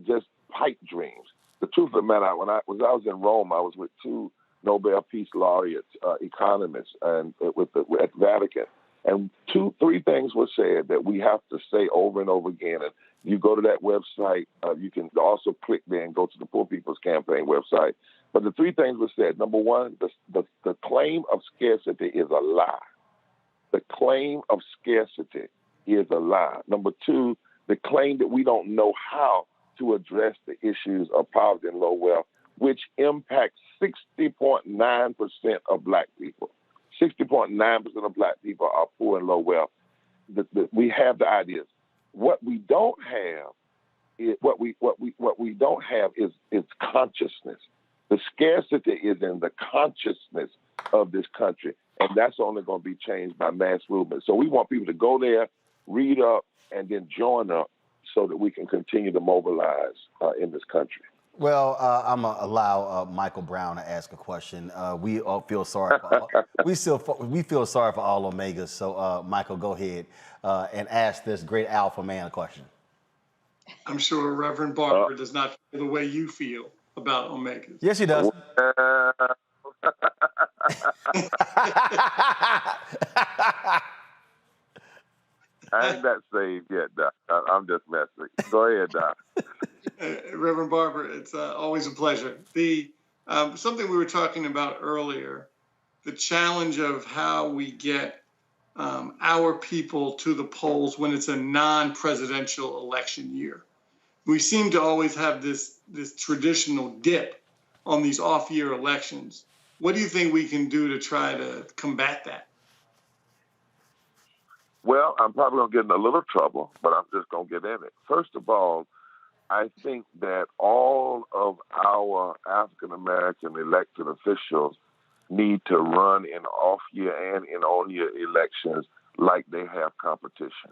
just pipe dreams. The truth of the matter, when I was in Rome, I was with two Nobel Peace Laureates, economists, and at Vatican. And three things were said that we have to say over and over again. And you go to that website, you can also click there and go to the Poor People's Campaign website. But the three things were said. Number one, the claim of scarcity is a lie. The claim of scarcity is a lie. Number two, the claim that we don't know how to address the issues of poverty and low wealth, which impacts 60.9% of Black people. 60.9% of Black people are poor and low wealth. We have the ideas. What we don't have is is consciousness. The scarcity is in the consciousness of this country, and that's only going to be changed by mass movement. So we want people to go there, read up, and then join up so that we can continue to mobilize in this country. Well, I'm gonna allow Michael Brown to ask a question. We all feel sorry for we feel sorry for all Omegas. So, Michael, go ahead and ask this great alpha man a question. I'm sure Reverend Barber does not feel the way you feel about Omegas. Yes, he does. I ain't that saved yet, Doc. I'm just messing. Go ahead, Doc. Reverend Barber, it's always a pleasure. Something we were talking about earlier, the challenge of how we get our people to the polls when it's a non-presidential election year. We seem to always have this traditional dip on these off-year elections. What do you think we can do to try to combat that? Well, I'm probably going to get in a little trouble, but I'm just going to get in it. First of all, I think that all of our African-American elected officials need to run in off-year and in on-year elections like they have competition.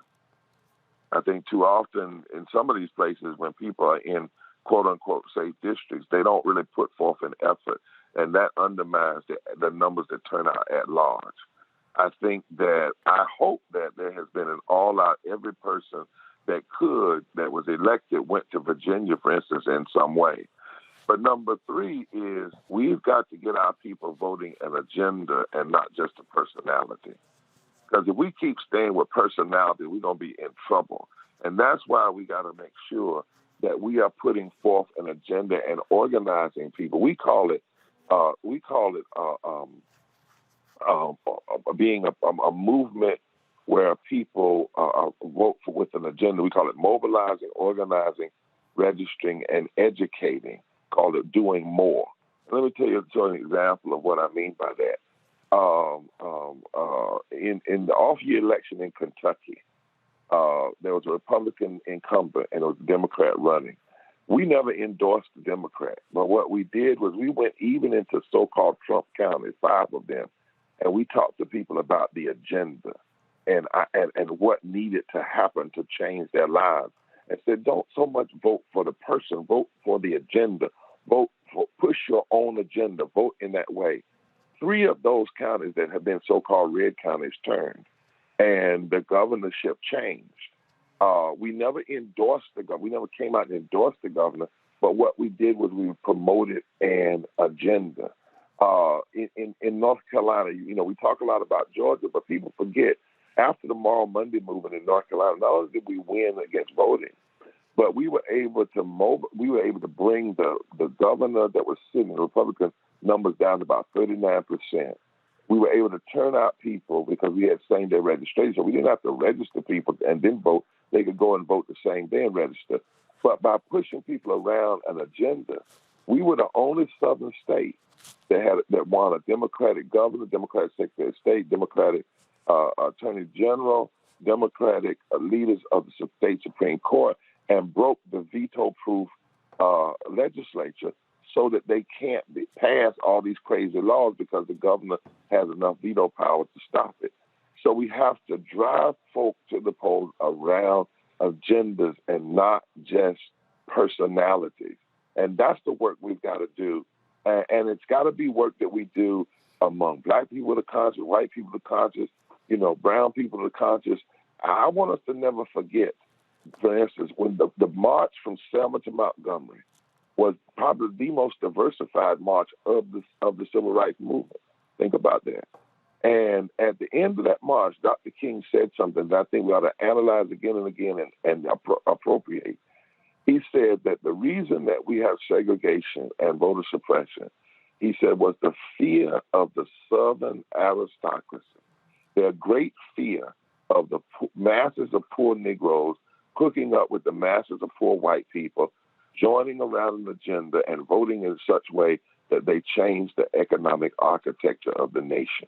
I think too often in some of these places when people are in quote-unquote safe districts, they don't really put forth an effort, and that undermines the numbers that turn out at large. I hope that there has been an all-out, every person that was elected went to Virginia, for instance, in some way. But number three is we've got to get our people voting an agenda and not just a personality. Because if we keep staying with personality, we're going to be in trouble. And that's why we got to make sure that we are putting forth an agenda and organizing people. We call it being a movement where people vote with an agenda. We call it mobilizing, organizing, registering, and educating. Call it doing more. And let me tell you an example of what I mean by that. In the off-year election in Kentucky, there was a Republican incumbent and it was a Democrat running. We never endorsed the Democrat, but what we did was we went even into so-called Trump counties, 5 of them, and we talked to people about the agenda and what needed to happen to change their lives. And said, don't so much vote for the person, vote for the agenda. Push your own agenda, vote in that way. 3 of those counties that have been so-called red counties turned, and the governorship changed. We never endorsed the governor. We never came out and endorsed the governor, but what we did was we promoted an agenda. In North Carolina, we talk a lot about Georgia, but people forget, after the Moral Monday movement in North Carolina, not only did we win against voting, but we were able to bring the governor that was sitting, the Republican numbers down to about 39%. We were able to turn out people because we had same-day registration. So we didn't have to register people and then vote. They could go and vote the same day and register. But by pushing people around an agenda, we were the only southern state that won a Democratic governor, Democratic Secretary of State, Democratic Attorney General, Democratic leaders of the state Supreme Court, and broke the veto-proof legislature so that they can't pass all these crazy laws because the governor has enough veto power to stop it. So we have to drive folk to the polls around agendas and not just personalities. And that's the work we've got to do. And it's got to be work that we do among black people that are conscious, white people that are conscious, brown people that are conscious. I want us to never forget, for instance, when the march from Selma to Montgomery was probably the most diversified march of the civil rights movement. Think about that. And at the end of that march, Dr. King said something that I think we ought to analyze again and again and appropriate. He said that the reason that we have segregation and voter suppression, he said, was the fear of the Southern aristocracy. Their great fear of the masses of poor Negroes hooking up with the masses of poor white people, joining around an agenda and voting in such a way that they change the economic architecture of the nation.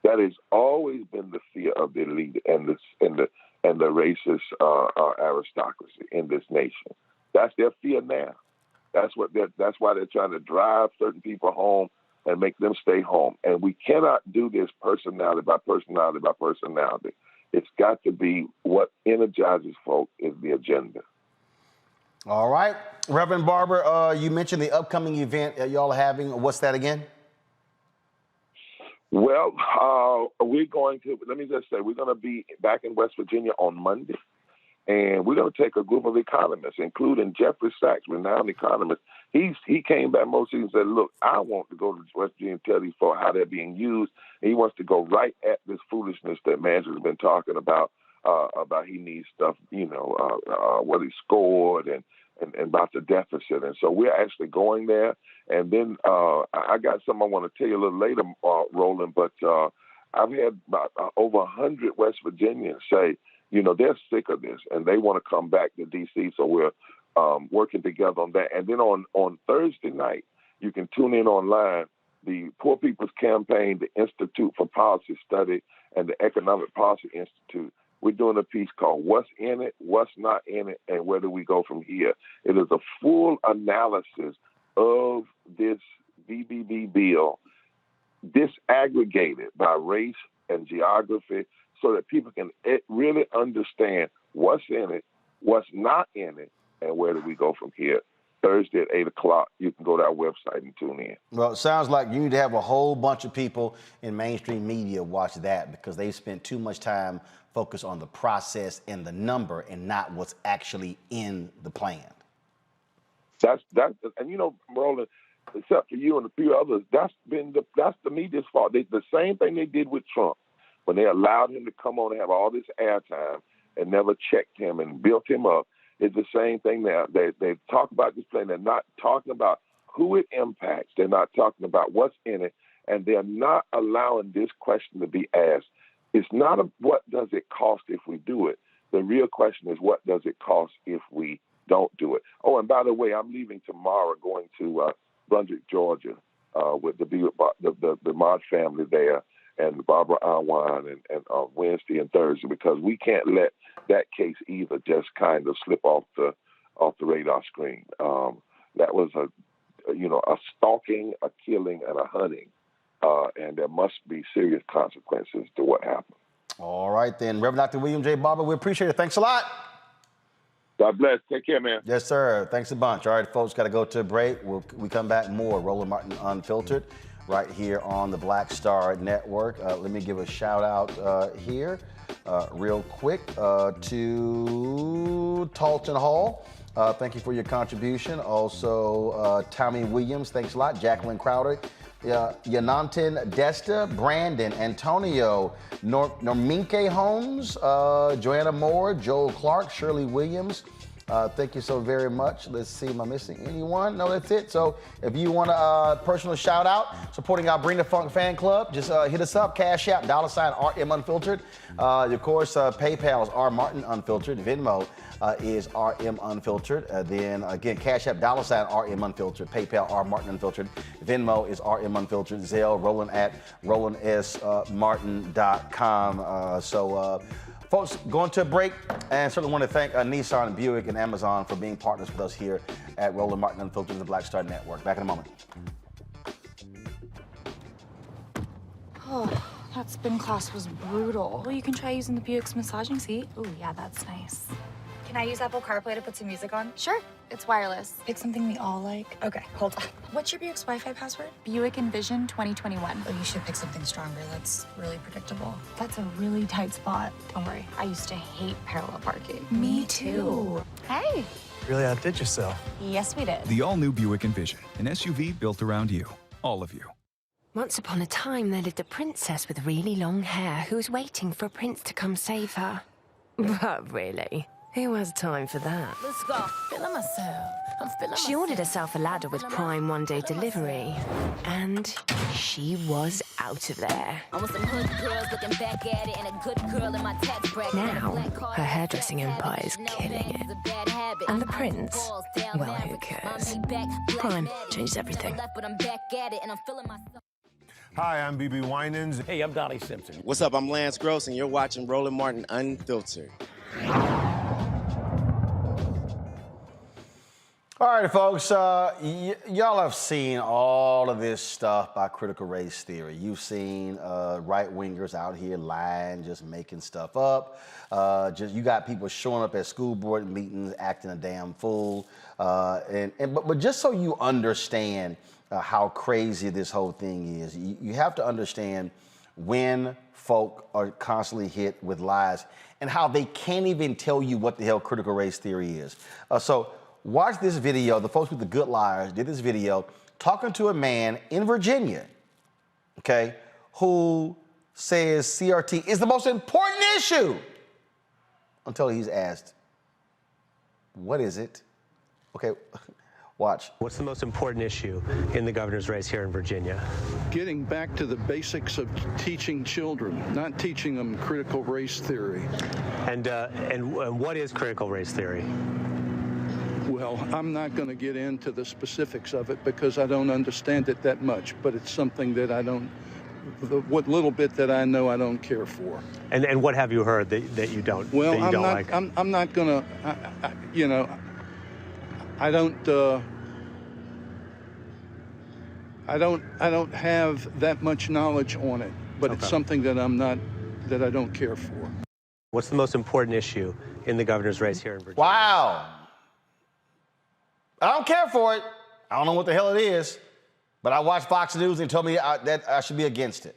That has always been the fear of the elite and the racist aristocracy in this nation. That's their fear now. That's why they're trying to drive certain people home and make them stay home. And we cannot do this personality by personality by personality. It's got to be what energizes folk is the agenda. All right. Reverend Barber, you mentioned the upcoming event y'all are having. What's that again? Well, we're going to, let me just say, we're going to be back in West Virginia on Monday. And we're going to take a group of economists, including Jeffrey Sachs, renowned economist. He came back most and said, look, I want to go to West Virginia and tell these folks how they're being used. And he wants to go right at this foolishness that Manchin has been talking about he needs stuff, what he scored and about the deficit. And so we're actually going there. And then I got something I want to tell you a little later, Roland, but I've had about over 100 West Virginians say, they're sick of this and they want to come back to D.C. So we're working together on that. And then on Thursday night, you can tune in online, the Poor People's Campaign, the Institute for Policy Study, and the Economic Policy Institute. We're doing a piece called What's in It, What's Not in It, and Where Do We Go From Here? It is a full analysis of this BBB bill, disaggregated by race and geography, so that people can really understand what's in it, what's not in it, and where do we go from here. Thursday at 8 o'clock, you can go to our website and tune in. Well, it sounds like you need to have a whole bunch of people in mainstream media watch that, because they spent too much time focused on the process and the number and not what's actually in the plan. That's and Roland, except for you and a few others, that's the media's fault. The same thing they did with Trump when they allowed him to come on and have all this airtime and never checked him and built him up. It's the same thing now. They talk about this plan. They're not talking about who it impacts. They're not talking about what's in it, and they're not allowing this question to be asked. It's not what does it cost if we do it. The real question is what does it cost if we don't do it. Oh, and by the way, I'm leaving tomorrow, going to Brunswick, Georgia, with the March family there, and Barbara Alwan, and Wednesday and Thursday, because we can't let that case either just kind of slip off the radar screen. That was a stalking, a killing, and a hunting, and there must be serious consequences to what happened. All right, then. Reverend Dr. William J. Barber, we appreciate it. Thanks a lot. God bless. Take care, man. Yes, sir. Thanks a bunch. All right, folks, got to go to a break. We come back more Roland Martin Unfiltered right here on the Black Star Network. Let me give a shout out here real quick to Talton Hall. Thank you for your contribution. Also, Tommy Williams, thanks a lot. Jacqueline Crowder, Yanantin Desta, Brandon, Antonio, Norminke Holmes, Joanna Moore, Joel Clark, Shirley Williams. Thank you so very much. Let's see, am I missing anyone? No, that's it. So if you want a personal shout out supporting our Bring the Funk fan club, just hit us up, Cash App, $RM Unfiltered. Of course, PayPal is R Martin Unfiltered. Venmo is RM Unfiltered. Then again, Cash App, $RM Unfiltered. PayPal, R Martin Unfiltered. Venmo is RM Unfiltered. Zelle, Roland at RolandSMartin.com. Folks, going to a break, and certainly want to thank Nissan, Buick, and Amazon for being partners with us here at Roland Martin Unfiltered and the Black Star Network. Back in a moment. Oh, that spin class was brutal. Well, you can try using the Buick's massaging seat. Oh, yeah, that's nice. Can I use Apple CarPlay to put some music on? Sure, it's wireless. Pick something we all like. Okay, hold on. What's your Buick's Wi-Fi password? Buick Envision 2021. Oh, you should pick something stronger. That's really predictable. That's a really tight spot. Don't worry, I used to hate parallel parking. Me too. Hey. Really outdid yourself. Yes, we did. The all-new Buick Envision, an SUV built around you, all of you. Once upon a time, there lived a princess with really long hair who was waiting for a prince to come save her. But really, who has time for that? Let's go. Feeling myself. I'm feeling She ordered herself a ladder with Prime one-day delivery, and she was out of there. I want some hood girls looking back at it and a good girl in my tax bracket. Now, her hairdressing empire is killing it. And the prince, well, who cares? Prime changed everything. But I'm back at it and I'm feeling myself. Hi, I'm BB Winans. Hey, I'm Donnie Simpson. What's up? I'm Lance Gross, and you're watching Roland Martin Unfiltered. All right, folks, y'all have seen all of this stuff by critical race theory. You've seen right-wingers out here lying, just making stuff up. You got people showing up at school board meetings acting a damn fool. But just so you understand how crazy this whole thing is, you have to understand when folk are constantly hit with lies and how they can't even tell you what the hell critical race theory is. So watch this video. The folks with the good liars did this video talking to a man in Virginia, okay, who says CRT is the most important issue until he's asked, what is it? Okay, watch. What's the most important issue in the governor's race here in Virginia? Getting back to the basics of teaching children, not teaching them critical race theory. And what is critical race theory? Well, I'm not going to get into the specifics of it because I don't understand it that much, but it's something that what little bit that I know I don't care for. And what have you heard that you don't, well, that you don't like? I'm not going to, I don't have that much knowledge on it, but It's something that that I don't care for. What's the most important issue in the governor's race here in Virginia? Wow. I don't care for it. I don't know what the hell it is, but I watched Fox News and told me that I should be against it.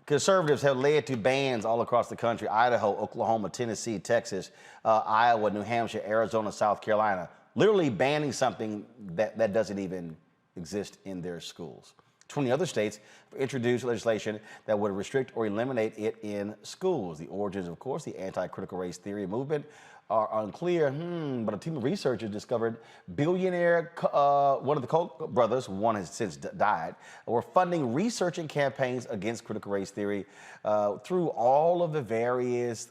Conservatives have led to bans all across the country: Idaho, Oklahoma, Tennessee, Texas, Iowa, New Hampshire, Arizona, South Carolina, literally banning something that doesn't even exist in their schools. 20 other states introduced legislation that would restrict or eliminate it in schools. The origins, of course, the anti-critical race theory movement are unclear, but a team of researchers discovered billionaire, one of the Koch brothers, one has since died, were funding research and campaigns against critical race theory through all of the various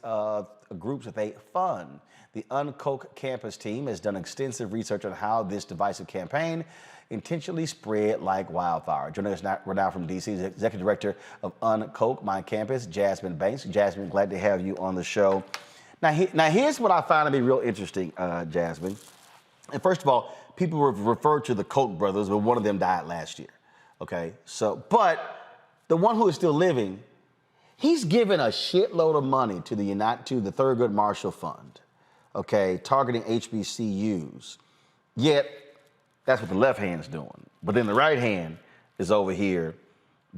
groups that they fund. The Unkoch campus team has done extensive research on how this divisive campaign intentionally spread like wildfire. Joining us now, we're now from D.C., Executive Director of Unkoch, my campus, Jasmine Banks. Jasmine, glad to have you on the show. Now here's what I found to be real interesting, Jasmine. And first of all, people refer to the Koch brothers, but one of them died last year. Okay, but the one who is still living, he's given a shitload of money to the Thurgood Marshall Fund, okay, targeting HBCUs. Yet, that's what the left hand's doing. But then the right hand is over here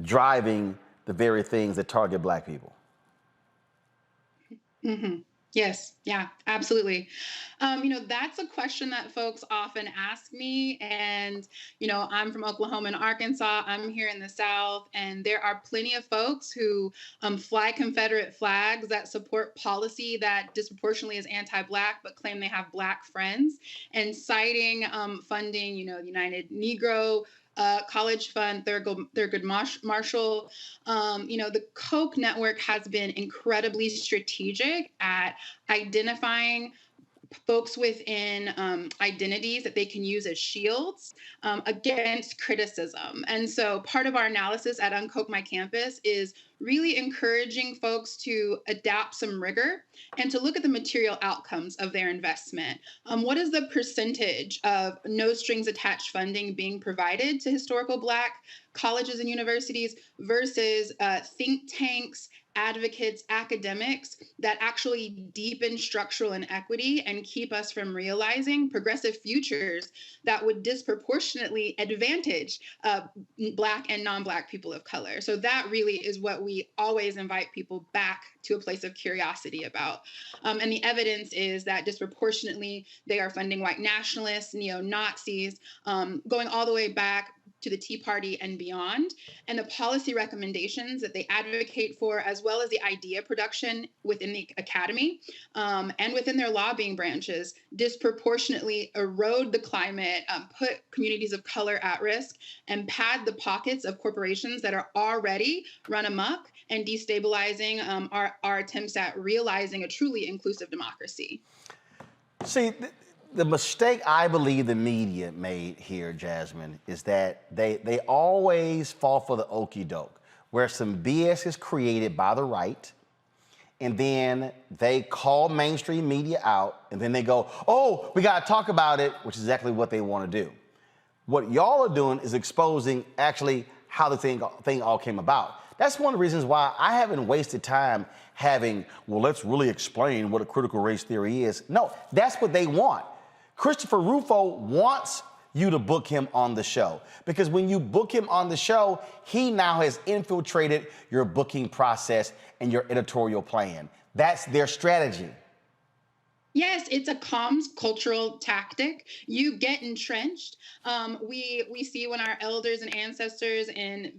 driving the very things that target black people. Mm-hmm. Yes. Yeah, absolutely. That's a question that folks often ask me. And, I'm from Oklahoma and Arkansas. I'm here in the South. And there are plenty of folks who fly Confederate flags that support policy that disproportionately is anti-Black, but claim they have Black friends, and citing funding, the United Negro College Fund, Thurgood Marshall. The Koch network has been incredibly strategic at identifying folks within identities that they can use as shields against criticism. And so part of our analysis at Unkoch My Campus is really encouraging folks to adapt some rigor and to look at the material outcomes of their investment. What is the percentage of no strings attached funding being provided to historical Black colleges and universities versus think tanks, advocates, academics that actually deepen structural inequity and keep us from realizing progressive futures that would disproportionately advantage Black and non-Black people of color. So that really is what we always invite people back to a place of curiosity about. And the evidence is that disproportionately they are funding white nationalists, neo-Nazis, going all the way back to the Tea Party and beyond, and the policy recommendations that they advocate for, as well as the idea production within the academy and within their lobbying branches, disproportionately erode the climate, put communities of color at risk, and pad the pockets of corporations that are already run amok and destabilizing our attempts at realizing a truly inclusive democracy. See, the mistake I believe the media made here, Jasmine, is that they always fall for the okie doke, where some BS is created by the right, and then they call mainstream media out, and then they go, oh, we got to talk about it, which is exactly what they want to do. What y'all are doing is exposing actually how the thing all came about. That's one of the reasons why I haven't wasted time having, well, let's really explain what a critical race theory is. No, that's what they want. Christopher Rufo wants you to book him on the show, because when you book him on the show, he now has infiltrated your booking process and your editorial plan. That's their strategy. Yes, it's a comms cultural tactic. You get entrenched. We see when our elders and ancestors and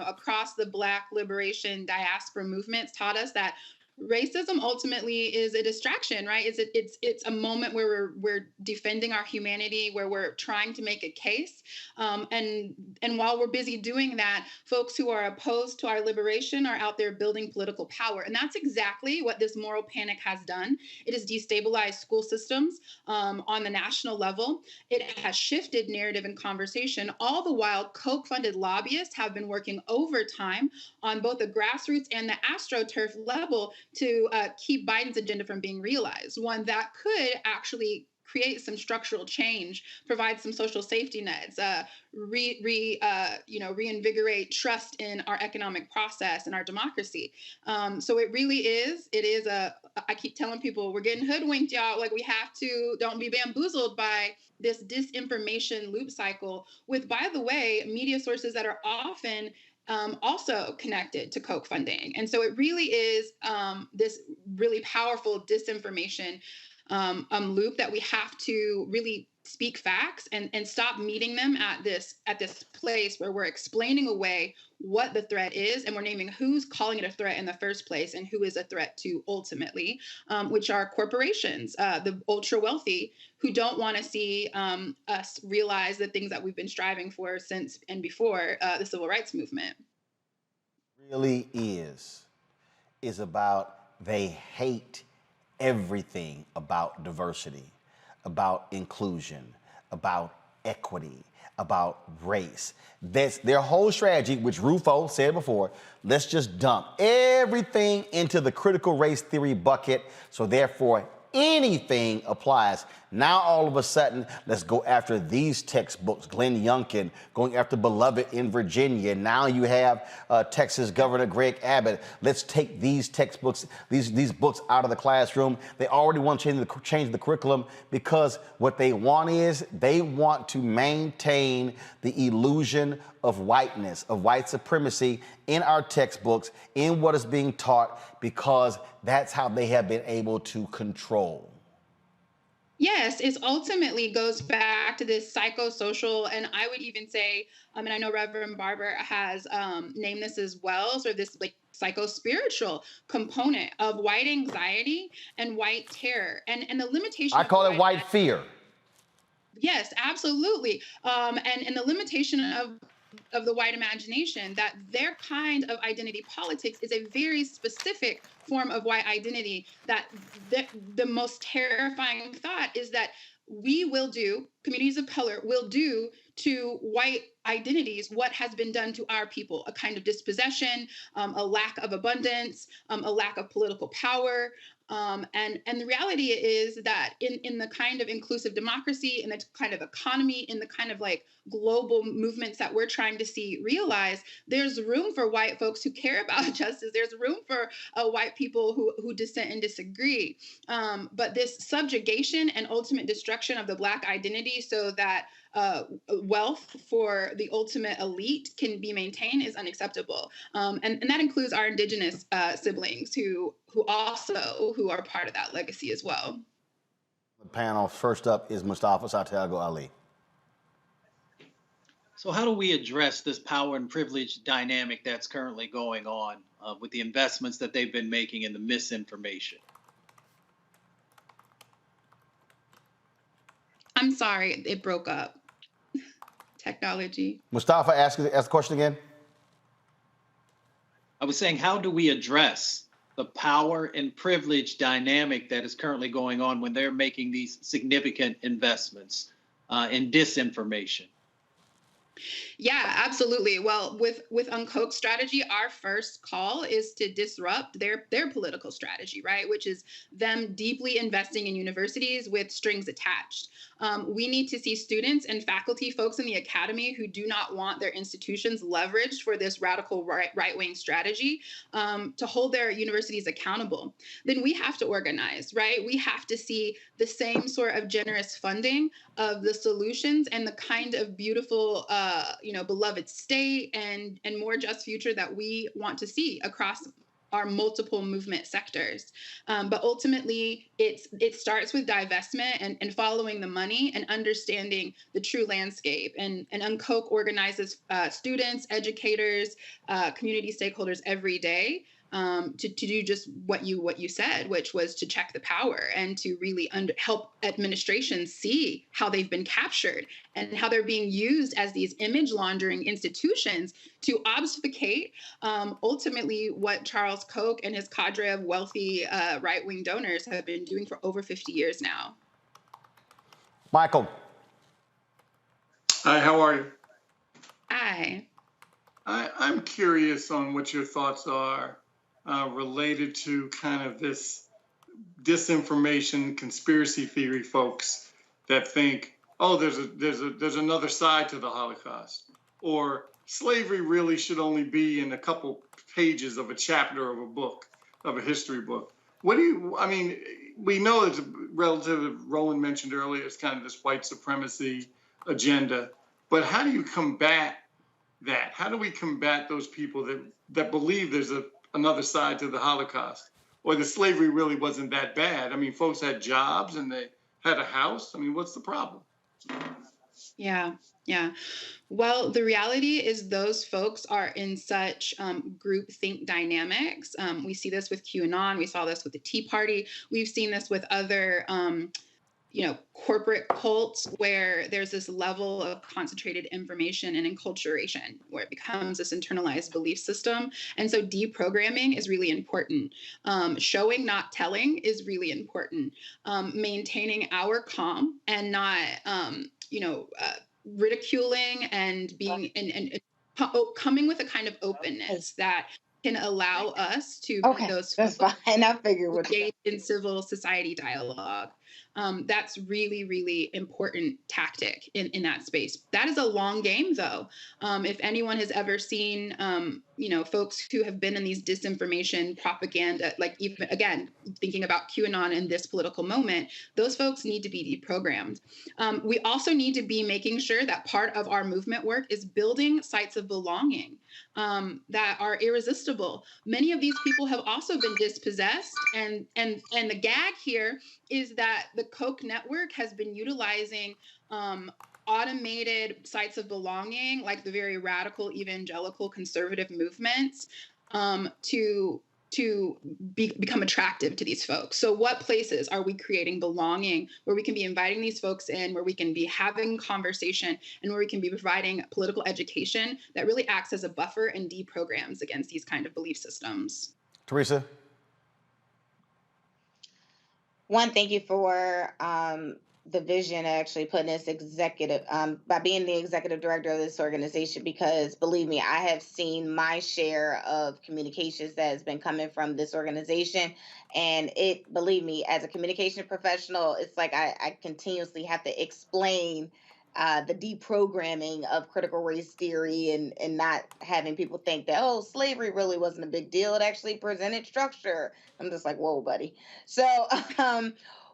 across the Black liberation diaspora movements taught us that racism ultimately is a distraction, right? It's a moment where we're defending our humanity, where we're trying to make a case. And while we're busy doing that, folks who are opposed to our liberation are out there building political power. And that's exactly what this moral panic has done. It has destabilized school systems on the national level. It has shifted narrative and conversation, all the while Koch-funded lobbyists have been working overtime on both the grassroots and the AstroTurf level to keep Biden's agenda from being realized, one that could actually create some structural change, provide some social safety nets, reinvigorate trust in our economic process and our democracy. So it really is. I keep telling people we're getting hoodwinked, y'all. Like, we have to, don't be bamboozled by this disinformation loop cycle with, by the way, media sources that are often also connected to Koch funding. And so it really is this really powerful disinformation loop that we have to really speak facts and stop meeting them at this place where we're explaining away what the threat is, and we're naming who's calling it a threat in the first place and who is a threat to ultimately, which are corporations, the ultra wealthy, who don't want to see us realize the things that we've been striving for since and before the civil rights movement. Really is about, they hate everything about diversity, about inclusion, about equity, about race. That's their whole strategy, which Rufo said before. Let's just dump everything into the critical race theory bucket, so therefore anything applies. Now, all of a sudden, let's go after these textbooks. Glenn Youngkin going after Beloved in Virginia. Now you have Texas Governor Greg Abbott. Let's take these textbooks, these books out of the classroom. They already want to change the curriculum, because what they want is they want to maintain the illusion of whiteness, of white supremacy in our textbooks, in what is being taught, because that's how they have been able to control. Yes, it ultimately goes back to this psychosocial, and I would even say, and I know Reverend Barber has named this as well, so this like psychospiritual component of white anxiety and white terror, and the limitation. I call it white fear. Yes, absolutely, and the limitation of the white imagination, that their kind of identity politics is a very specific form of white identity, that the most terrifying thought is that communities of color will do to white identities what has been done to our people, a kind of dispossession, a lack of abundance, a lack of political power. And the reality is that in the kind of inclusive democracy, in the kind of economy, in the kind of like global movements that we're trying to see realize, there's room for white folks who care about justice. There's room for white people who dissent and disagree. But this subjugation and ultimate destruction of the Black identity so that wealth for the ultimate elite can be maintained is unacceptable. And that includes our indigenous siblings who are part of that legacy as well. The panel, first up is Mustafa Santiago Ali. So how do we address this power and privilege dynamic that's currently going on with the investments that they've been making in the misinformation? I'm sorry, it broke up. Technology. Mustafa, ask the question again. I was saying, how do we address the power and privilege dynamic that is currently going on when they're making these significant investments in disinformation? Yeah, absolutely. Well, with UNCOK's strategy, our first call is to disrupt their political strategy, right? Which is them deeply investing in universities with strings attached. We need to see students and faculty, folks in the academy who do not want their institutions leveraged for this radical right-wing strategy to hold their universities accountable. Then we have to organize, right? We have to see the same sort of generous funding of the solutions and the kind of beautiful, beloved state and more just future that we want to see across our multiple movement sectors. But ultimately, it starts with divestment and following the money and understanding the true landscape. And UNCOK organizes students, educators, community stakeholders every day to do just what you said, which was to check the power and to really help administrations see how they've been captured and how they're being used as these image laundering institutions to obfuscate ultimately what Charles Koch and his cadre of wealthy right-wing donors have been doing for over 50 years now. Michael. Hi, how are you? Hi. I'm curious on what your thoughts are related to kind of this disinformation conspiracy theory folks that think, oh, there's another side to the Holocaust, or slavery really should only be in a couple pages of a chapter of a book, of a history book. We know it's relative, Roland mentioned earlier, it's kind of this white supremacy agenda, but how do you combat that? How do we combat those people that believe there's another side to the Holocaust, or the slavery really wasn't that bad? I mean, folks had jobs and they had a house. I mean, what's the problem? Yeah. Well, the reality is those folks are in such groupthink dynamics. We see this with QAnon. We saw this with the Tea Party. We've seen this with other corporate cults where there's this level of concentrated information and enculturation where it becomes this internalized belief system. And so deprogramming is really important. Showing, not telling is really important. Maintaining our calm and not, ridiculing and being and coming with a kind of openness that can allow us to be those that's fine. I figured engage in civil society dialogue. That's really, really important tactic in that space. That is a long game, though. If anyone has ever seen, folks who have been in these disinformation propaganda, like even, again, thinking about QAnon in this political moment, those folks need to be deprogrammed. We also need to be making sure that part of our movement work is building sites of belonging that are irresistible. Many of these people have also been dispossessed, and the gag here is that the Koch network has been utilizing automated sites of belonging, like the very radical evangelical conservative movements, to become attractive to these folks. So what places are we creating belonging where we can be inviting these folks in, where we can be having conversation, and where we can be providing political education that really acts as a buffer and deprograms against these kind of belief systems? Teresa? One, thank you for the vision, actually putting this executive, by being the executive director of this organization, because believe me, I have seen my share of communications that has been coming from this organization. And believe me, as a communication professional, it's like I continuously have to explain the deprogramming of critical race theory, and not having people think that, oh, slavery really wasn't a big deal. It actually presented structure. I'm just like, whoa, buddy. So,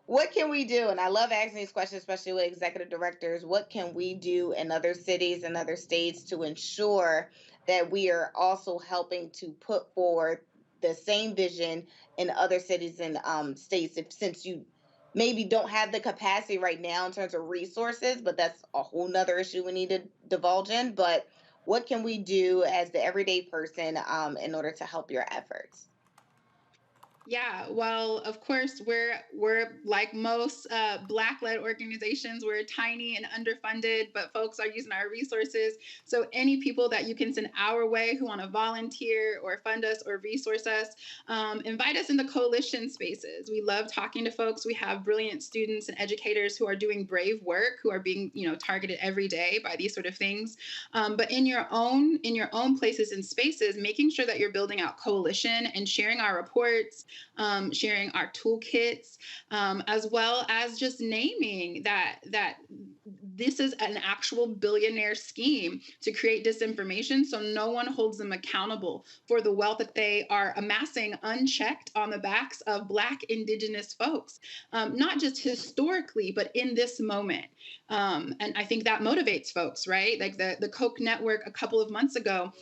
what can we do? And I love asking these questions, especially with executive directors. What can we do in other cities and other states to ensure that we are also helping to put forward the same vision in other cities and states? Since you maybe don't have the capacity right now in terms of resources, but that's a whole nother issue we need to divulge in. But what can we do as the everyday person in order to help your efforts? Yeah, well, of course, we're like most Black-led organizations. We're tiny and underfunded, but folks are using our resources. So any people that you can send our way who want to volunteer or fund us or resource us, invite us into coalition spaces. We love talking to folks. We have brilliant students and educators who are doing brave work, who are being targeted every day by these sort of things. But in your own places and spaces, making sure that you're building out coalition and sharing our reports, sharing our toolkits, as well as just naming that this is an actual billionaire scheme to create disinformation, so no one holds them accountable for the wealth that they are amassing unchecked on the backs of Black, Indigenous folks, not just historically, but in this moment. And I think that motivates folks, right? Like the Koch network a couple of months ago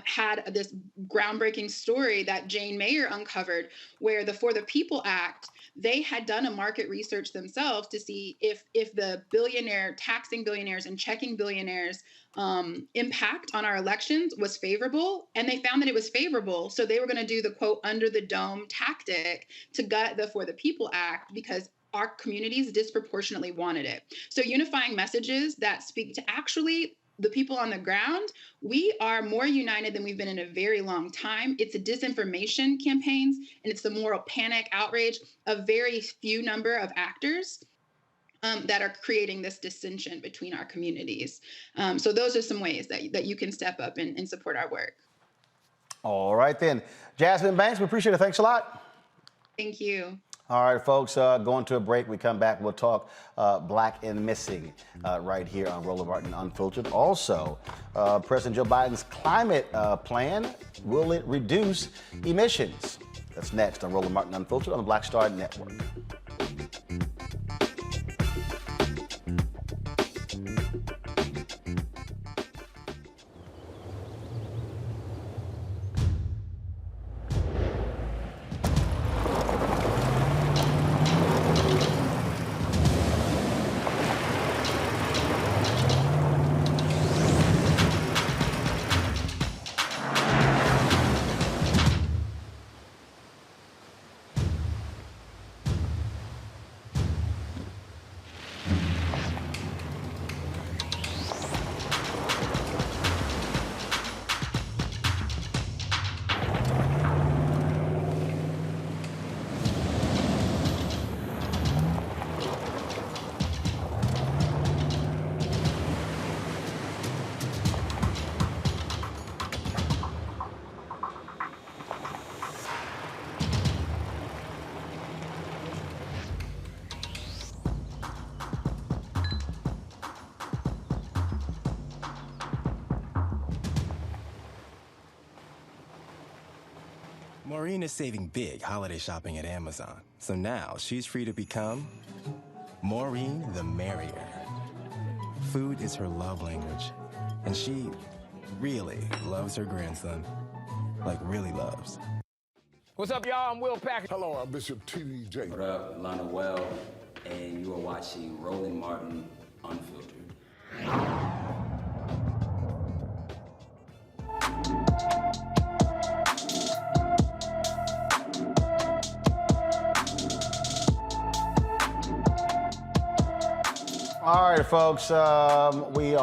had this groundbreaking story that Jane Mayer uncovered, where the For the People Act, they had done a market research themselves to see if the taxing billionaires and checking billionaires impact on our elections was favorable, and they found that it was favorable. So they were going to do the quote under the dome tactic to gut the For the People Act because our communities disproportionately wanted it. So unifying messages that speak to actually the people on the ground, we are more united than we've been in a very long time. It's a disinformation campaigns, and it's the moral panic, outrage of very few number of actors that are creating this dissension between our communities. So those are some ways that you can step up and support our work. All right then. Jasmine Banks, we appreciate it. Thanks a lot. Thank you. All right, folks, going to a break. We come back, we'll talk Black and Missing right here on Roland Martin Unfiltered. Also, President Joe Biden's climate plan, will it reduce emissions? That's next on Roland Martin Unfiltered on the Black Star Network. Maureen is saving big holiday shopping at Amazon, so now she's free to become Maureen the Merrier. Food is her love language, and she really loves her grandson. Like, really loves. What's up, y'all? I'm Will Packer. Hello, I'm Bishop T.D.J. What up, Lana Well, and you are watching Roland Martin Unfiltered. All right, folks. We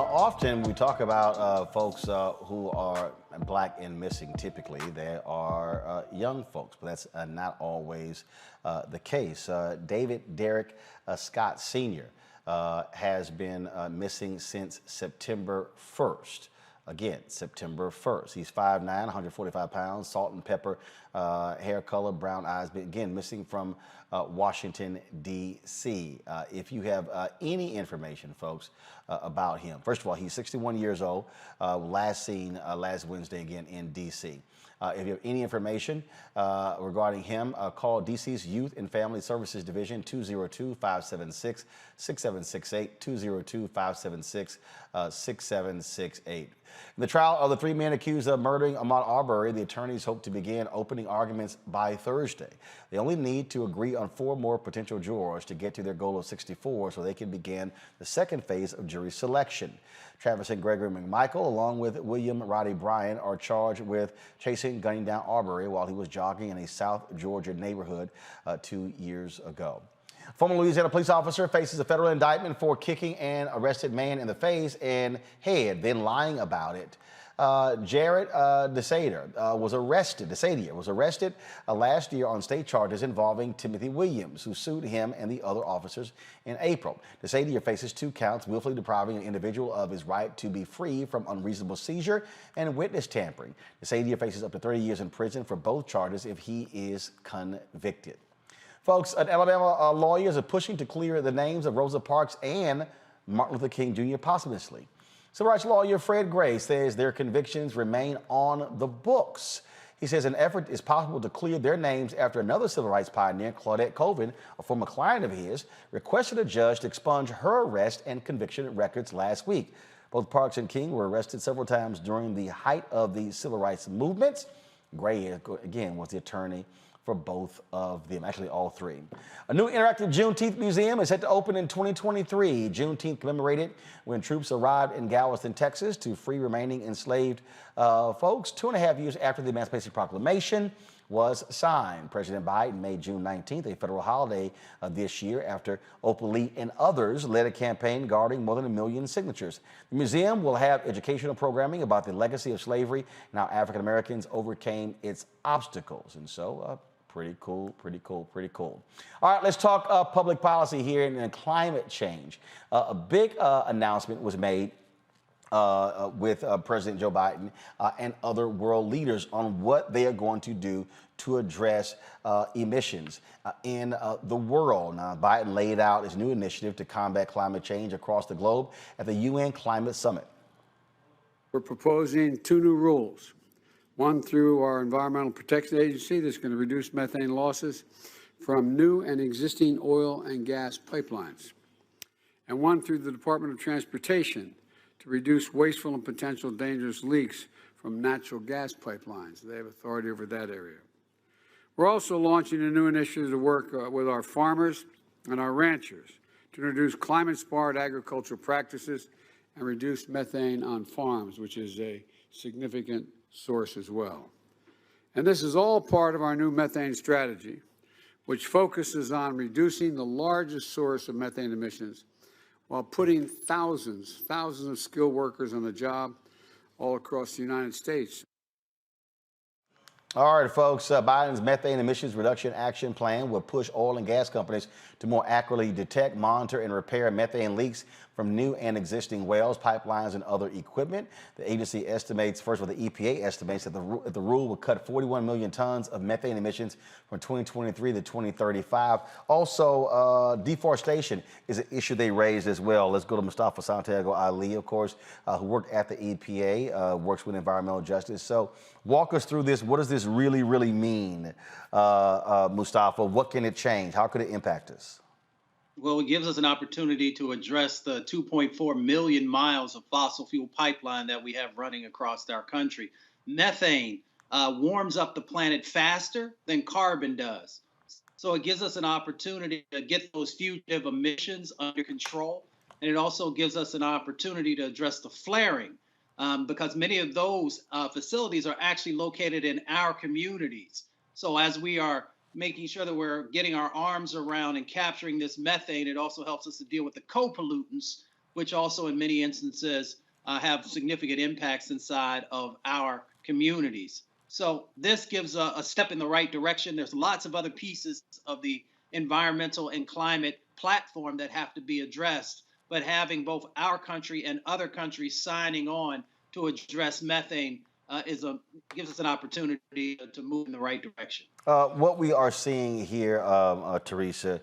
talk about folks who are Black and missing. Typically, they are young folks, but that's not always the case. David Derrick Scott Sr. has been missing since September 1st. Again, September 1st. He's 5'9", 145 pounds, salt and pepper hair color, brown eyes, but again, missing from Washington, D.C. If you have any information, folks, about him, first of all, he's 61 years old, last seen last Wednesday again in D.C. If you have any information regarding him, call DC's Youth and Family Services Division, 202-576-6768, 202-576-6768. In the trial of the three men accused of murdering Ahmaud Arbery, the attorneys hope to begin opening arguments by Thursday. They only need to agree on 4 more potential jurors to get to their goal of 64 so they can begin the second phase of jury selection. Travis and Gregory McMichael, along with William Roddy Bryan, are charged with gunning down Arbery while he was jogging in a South Georgia neighborhood 2 years ago. Former Louisiana police officer faces a federal indictment for kicking an arrested man in the face and head, then lying about it. Jared DeSadier was arrested last year on state charges involving Timothy Williams, who sued him and the other officers in April. DeSadier faces 2 counts, willfully depriving an individual of his right to be free from unreasonable seizure and witness tampering. DeSadier faces up to 30 years in prison for both charges if he is convicted. Folks, Alabama lawyers are pushing to clear the names of Rosa Parks and Martin Luther King Jr. posthumously. Civil rights lawyer Fred Gray says their convictions remain on the books. He says an effort is possible to clear their names after another civil rights pioneer, Claudette Colvin, a former client of his, requested a judge to expunge her arrest and conviction records last week. Both Parks and King were arrested several times during the height of the civil rights movements. Gray, again, was the attorney for both of them, actually all 3. A new interactive Juneteenth museum is set to open in 2023. Juneteenth commemorated when troops arrived in Galveston, Texas to free remaining enslaved folks 2.5 years after the Emancipation Proclamation was signed. President Biden made June 19th a federal holiday this year after Opal Lee and others led a campaign guarding more than 1 million signatures. The museum will have educational programming about the legacy of slavery and how African Americans overcame its obstacles. And so, pretty cool. All right, let's talk public policy here and climate change. A big announcement was made with President Joe Biden and other world leaders on what they are going to do to address emissions in the world. Now, Biden laid out his new initiative to combat climate change across the globe at the UN Climate Summit. We're proposing 2 new rules. One through our Environmental Protection Agency that's going to reduce methane losses from new and existing oil and gas pipelines. And one through the Department of Transportation to reduce wasteful and potential dangerous leaks from natural gas pipelines. They have authority over that area. We're also launching a new initiative to work with our farmers and our ranchers to introduce climate-smart agricultural practices and reduce methane on farms, which is a significant source as well. And this is all part of our new methane strategy, which focuses on reducing the largest source of methane emissions while putting thousands of skilled workers on the job all across the United States. All right, folks, Biden's methane emissions reduction action plan will push oil and gas companies to more accurately detect, monitor, and repair methane leaks from new and existing wells, pipelines, and other equipment. The agency estimates, first of all, the EPA estimates that the rule will cut 41 million tons of methane emissions from 2023 to 2035. Also, deforestation is an issue they raised as well. Let's go to Mustafa Santiago Ali, of course, who worked at the EPA, works with environmental justice. So walk us through this. What does this really mean, Mustafa? What can it change? How could it impact us? Well, it gives us an opportunity to address the 2.4 million miles of fossil fuel pipeline that we have running across our country. Methane warms up the planet faster than carbon does. So it gives us an opportunity to get those fugitive emissions under control. And it also gives us an opportunity to address the flaring because many of those facilities are actually located in our communities. So as we are making sure that we're getting our arms around and capturing this methane, it also helps us to deal with the co-pollutants, which also in many instances have significant impacts inside of our communities. So this gives a step in the right direction. There's lots of other pieces of the environmental and climate platform that have to be addressed, but having both our country and other countries signing on to address methane gives us an opportunity to move in the right direction. What we are seeing here, Teresa,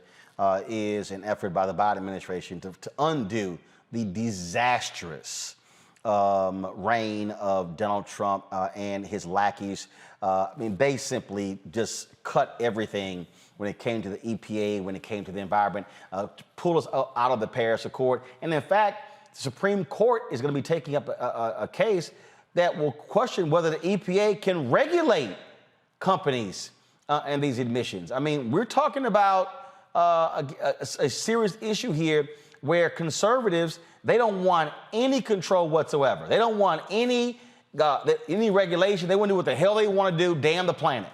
is an effort by the Biden administration to undo the disastrous reign of Donald Trump and his lackeys. I mean, they simply just cut everything when it came to the EPA, when it came to the environment, to pull us out of the Paris Accord. And in fact, the Supreme Court is going to be taking up a case that will question whether the EPA can regulate companies and these emissions. I mean, we're talking about a serious issue here where conservatives, they don't want any control whatsoever. They don't want any regulation. They want to do what the hell they want to do, damn the planet.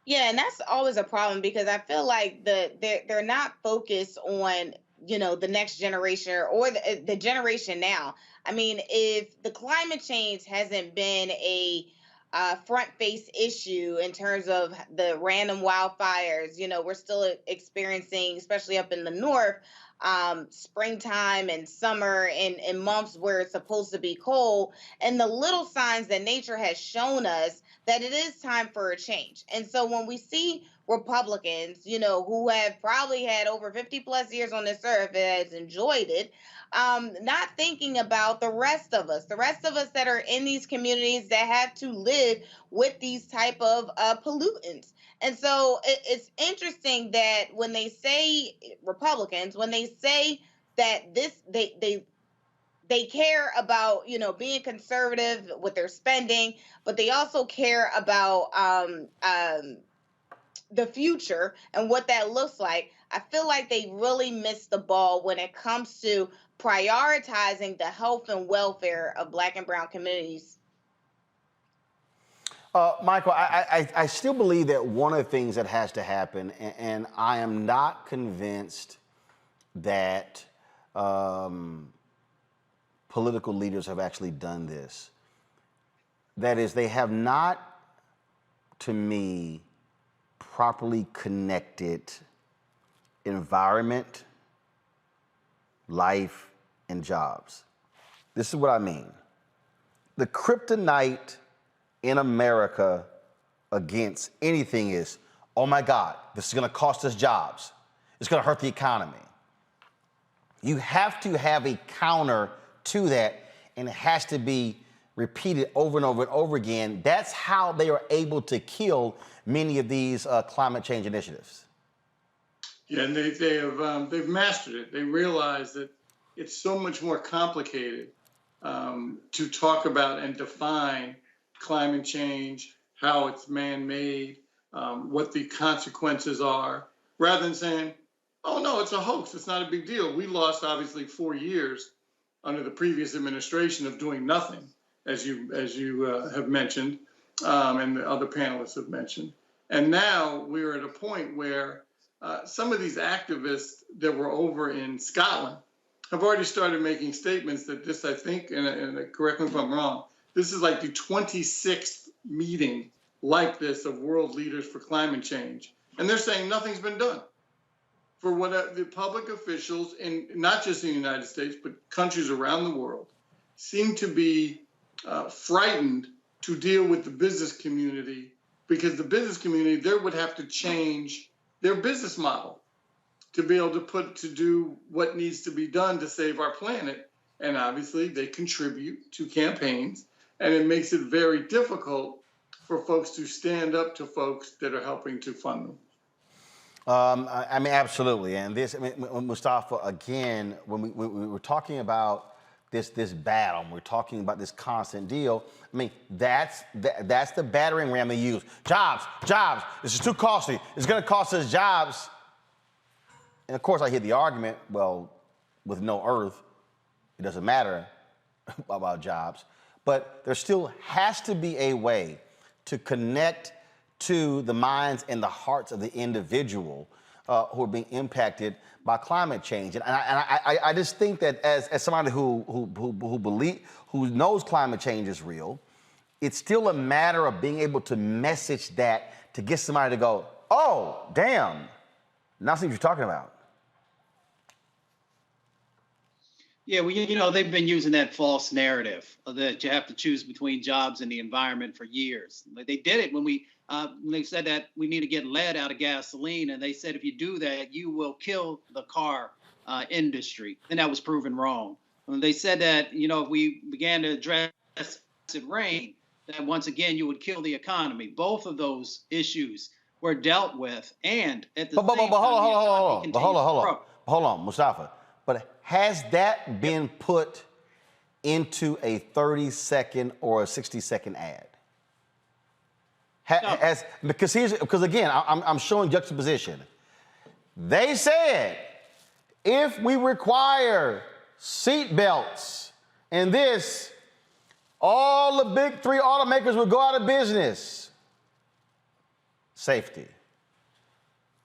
Yeah, and that's always a problem because I feel like they're not focused on, you know, the next generation or the generation now. I mean, if the climate change hasn't been a front face issue in terms of the random wildfires, you know, we're still experiencing, especially up in the north, springtime and summer and months where it's supposed to be cold, and the little signs that nature has shown us that it is time for a change. And so when we see Republicans, you know, who have probably had over 50 plus years on this earth and has enjoyed it, not thinking about the rest of us that are in these communities that have to live with these type of pollutants. And so it's interesting that when they say Republicans, when they say that they care about, you know, being conservative with their spending, but they also care about the future and what that looks like. I feel like they really missed the ball when it comes to prioritizing the health and welfare of Black and brown communities. Michael, I still believe that one of the things that has to happen, and I am not convinced that political leaders have actually done this. That is, they have not, to me, properly connected environment, life, and jobs. This is what I mean. The kryptonite in America against anything is, oh my God, this is gonna cost us jobs. It's gonna hurt the economy. You have to have a counter to that, and it has to be repeated over and over and over again. That's how they are able to kill many of these climate change initiatives. Yeah, and they've mastered it. They realize that it's so much more complicated to talk about and define climate change, how it's man-made, what the consequences are, rather than saying, oh no, it's a hoax, it's not a big deal. We lost obviously 4 years under the previous administration of doing nothing, as you have mentioned, and the other panelists have mentioned. And now we're at a point where some of these activists that were over in Scotland have already started making statements that this, I think, and correct me if I'm wrong, this is like the 26th meeting like this of world leaders for climate change. And they're saying nothing's been done. For what the public officials, in not just in the United States, but countries around the world, seem to be frightened to deal with the business community, because the business community there would have to change their business model to be able to do what needs to be done to save our planet. And obviously they contribute to campaigns, and it makes it very difficult for folks to stand up to folks that are helping to fund them. I mean, absolutely. And this, I mean, Mustafa, again, when we were talking about this battle, we're talking about this constant deal, I mean, that's the battering ram they use. Jobs, this is too costly. It's going to cost us jobs. And of course, I hear the argument, well, with no earth, it doesn't matter about jobs. But there still has to be a way to connect to the minds and the hearts of the individual who are being impacted by climate change. And I just think that as somebody who knows climate change is real, it's still a matter of being able to message that to get somebody to go, oh, damn, Not see what you're talking about. Yeah, well, they've been using that false narrative that you have to choose between jobs and the environment for years. They did it when they said that we need to get lead out of gasoline, and they said if you do that, you will kill the car industry, and that was proven wrong. When they said that, if we began to address acid rain, that once again you would kill the economy. Both of those issues were dealt with, and at the same time, hold on, Mustafa. But has that been put into a 30-second or a 60-second ad? Because again, I'm showing juxtaposition. They said if we require seat belts and this, all the big three automakers will go out of business. Safety,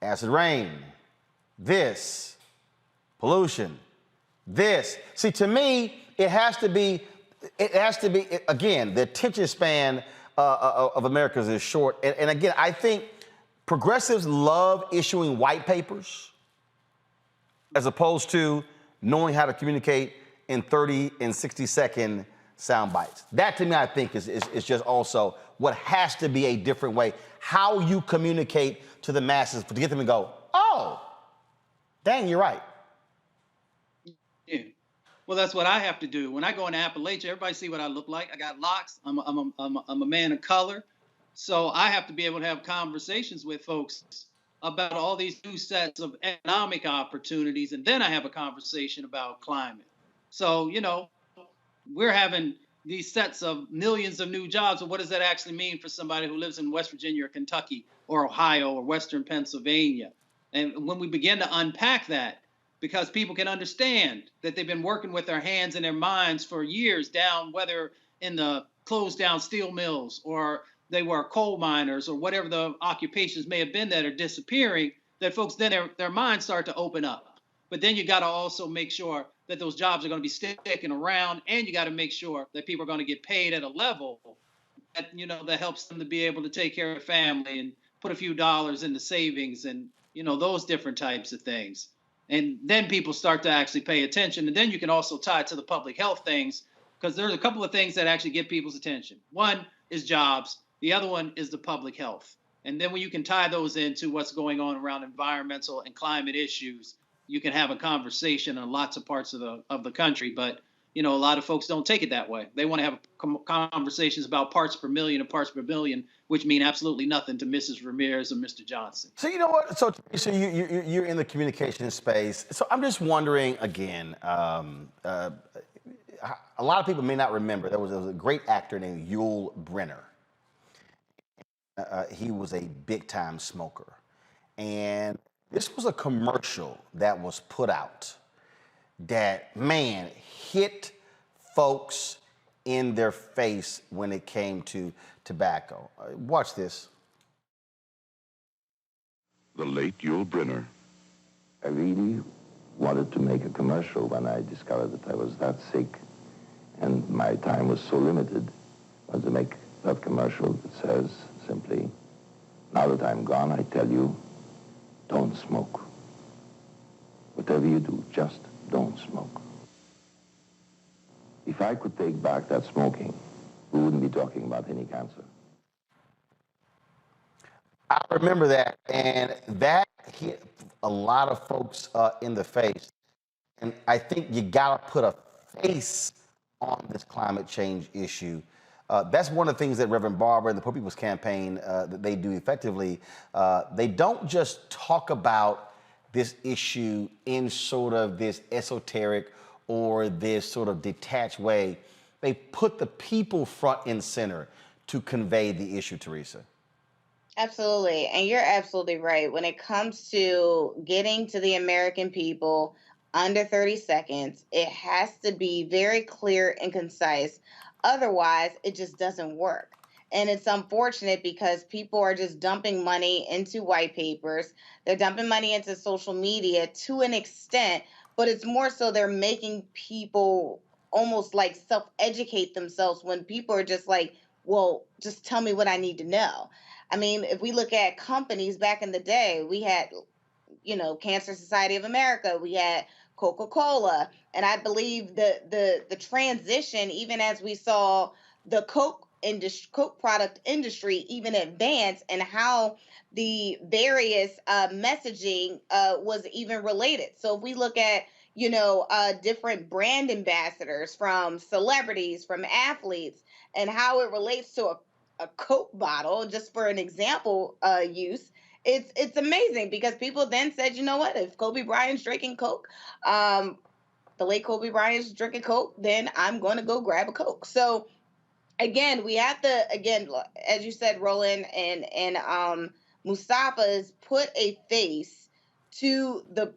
acid rain, this, pollution, this. See, to me, it has to be, again, the attention span of Americans is short. And again, I think progressives love issuing white papers as opposed to knowing how to communicate in 30 and 60-second sound bites. That, to me, I think is just also what has to be a different way. How you communicate to the masses to get them to go, oh, dang, you're right. Yeah. Well, that's what I have to do. When I go into Appalachia, everybody see what I look like. I got locks. I'm a man of color. So I have to be able to have conversations with folks about all these new sets of economic opportunities. And then I have a conversation about climate. So, we're having these sets of millions of new jobs. But what does that actually mean for somebody who lives in West Virginia or Kentucky or Ohio or Western Pennsylvania? And when we begin to unpack that, because people can understand that they've been working with their hands and their minds for years down, whether in the closed down steel mills or they were coal miners or whatever the occupations may have been that are disappearing, that folks then their minds start to open up. But then you got to also make sure that those jobs are going to be sticking around, and you got to make sure that people are going to get paid at a level that, that helps them to be able to take care of their family and put a few dollars into savings and, those different types of things. And then people start to actually pay attention. And then you can also tie it to the public health things, because there's a couple of things that actually get people's attention. One is jobs. The other one is the public health. And then when you can tie those into what's going on around environmental and climate issues, you can have a conversation in lots of parts of the country. But, a lot of folks don't take it that way. They want to have conversations about parts per million and parts per billion, which mean absolutely nothing to Mrs. Ramirez or Mr. Johnson. So you know what? So you're in the communication space. So I'm just wondering again. A lot of people may not remember there was a great actor named Yul Brynner. He was a big-time smoker, and this was a commercial that was put out that, man, hit folks in their face when it came to tobacco. Watch this. The late Yul Brynner. I really wanted to make a commercial when I discovered that I was that sick and my time was so limited. I wanted to make that commercial that says simply, now that I'm gone, I tell you, don't smoke. Whatever you do, just don't smoke. If I could take back that smoking, we wouldn't be talking about any cancer. I remember that, and that hit a lot of folks in the face. And I think you gotta put a face on this climate change issue. That's one of the things that Reverend Barber and the Poor People's Campaign that they do effectively. They don't just talk about this issue in sort of this esoteric or this sort of detached way. They put the people front and center to convey the issue, Teresa. Absolutely. And you're absolutely right. When it comes to getting to the American people under 30 seconds, it has to be very clear and concise. Otherwise, it just doesn't work. And it's unfortunate because people are just dumping money into white papers. They're dumping money into social media to an extent, but it's more so they're making people almost like self-educate themselves when people are just like, well, just tell me what I need to know. I mean, if we look at companies back in the day, we had Cancer Society of America. We had Coca-Cola. And I believe the transition, even as we saw the Coke product industry even advance, and how the various messaging was even related. So if we look at different brand ambassadors from celebrities, from athletes, and how it relates to a Coke bottle, just for an example use, it's amazing, because people then said, you know what, if Kobe Bryant's drinking Coke, the late Kobe Bryant's drinking Coke, then I'm going to go grab a Coke. So again, we have to, as you said, Roland and Mustafa's put a face to the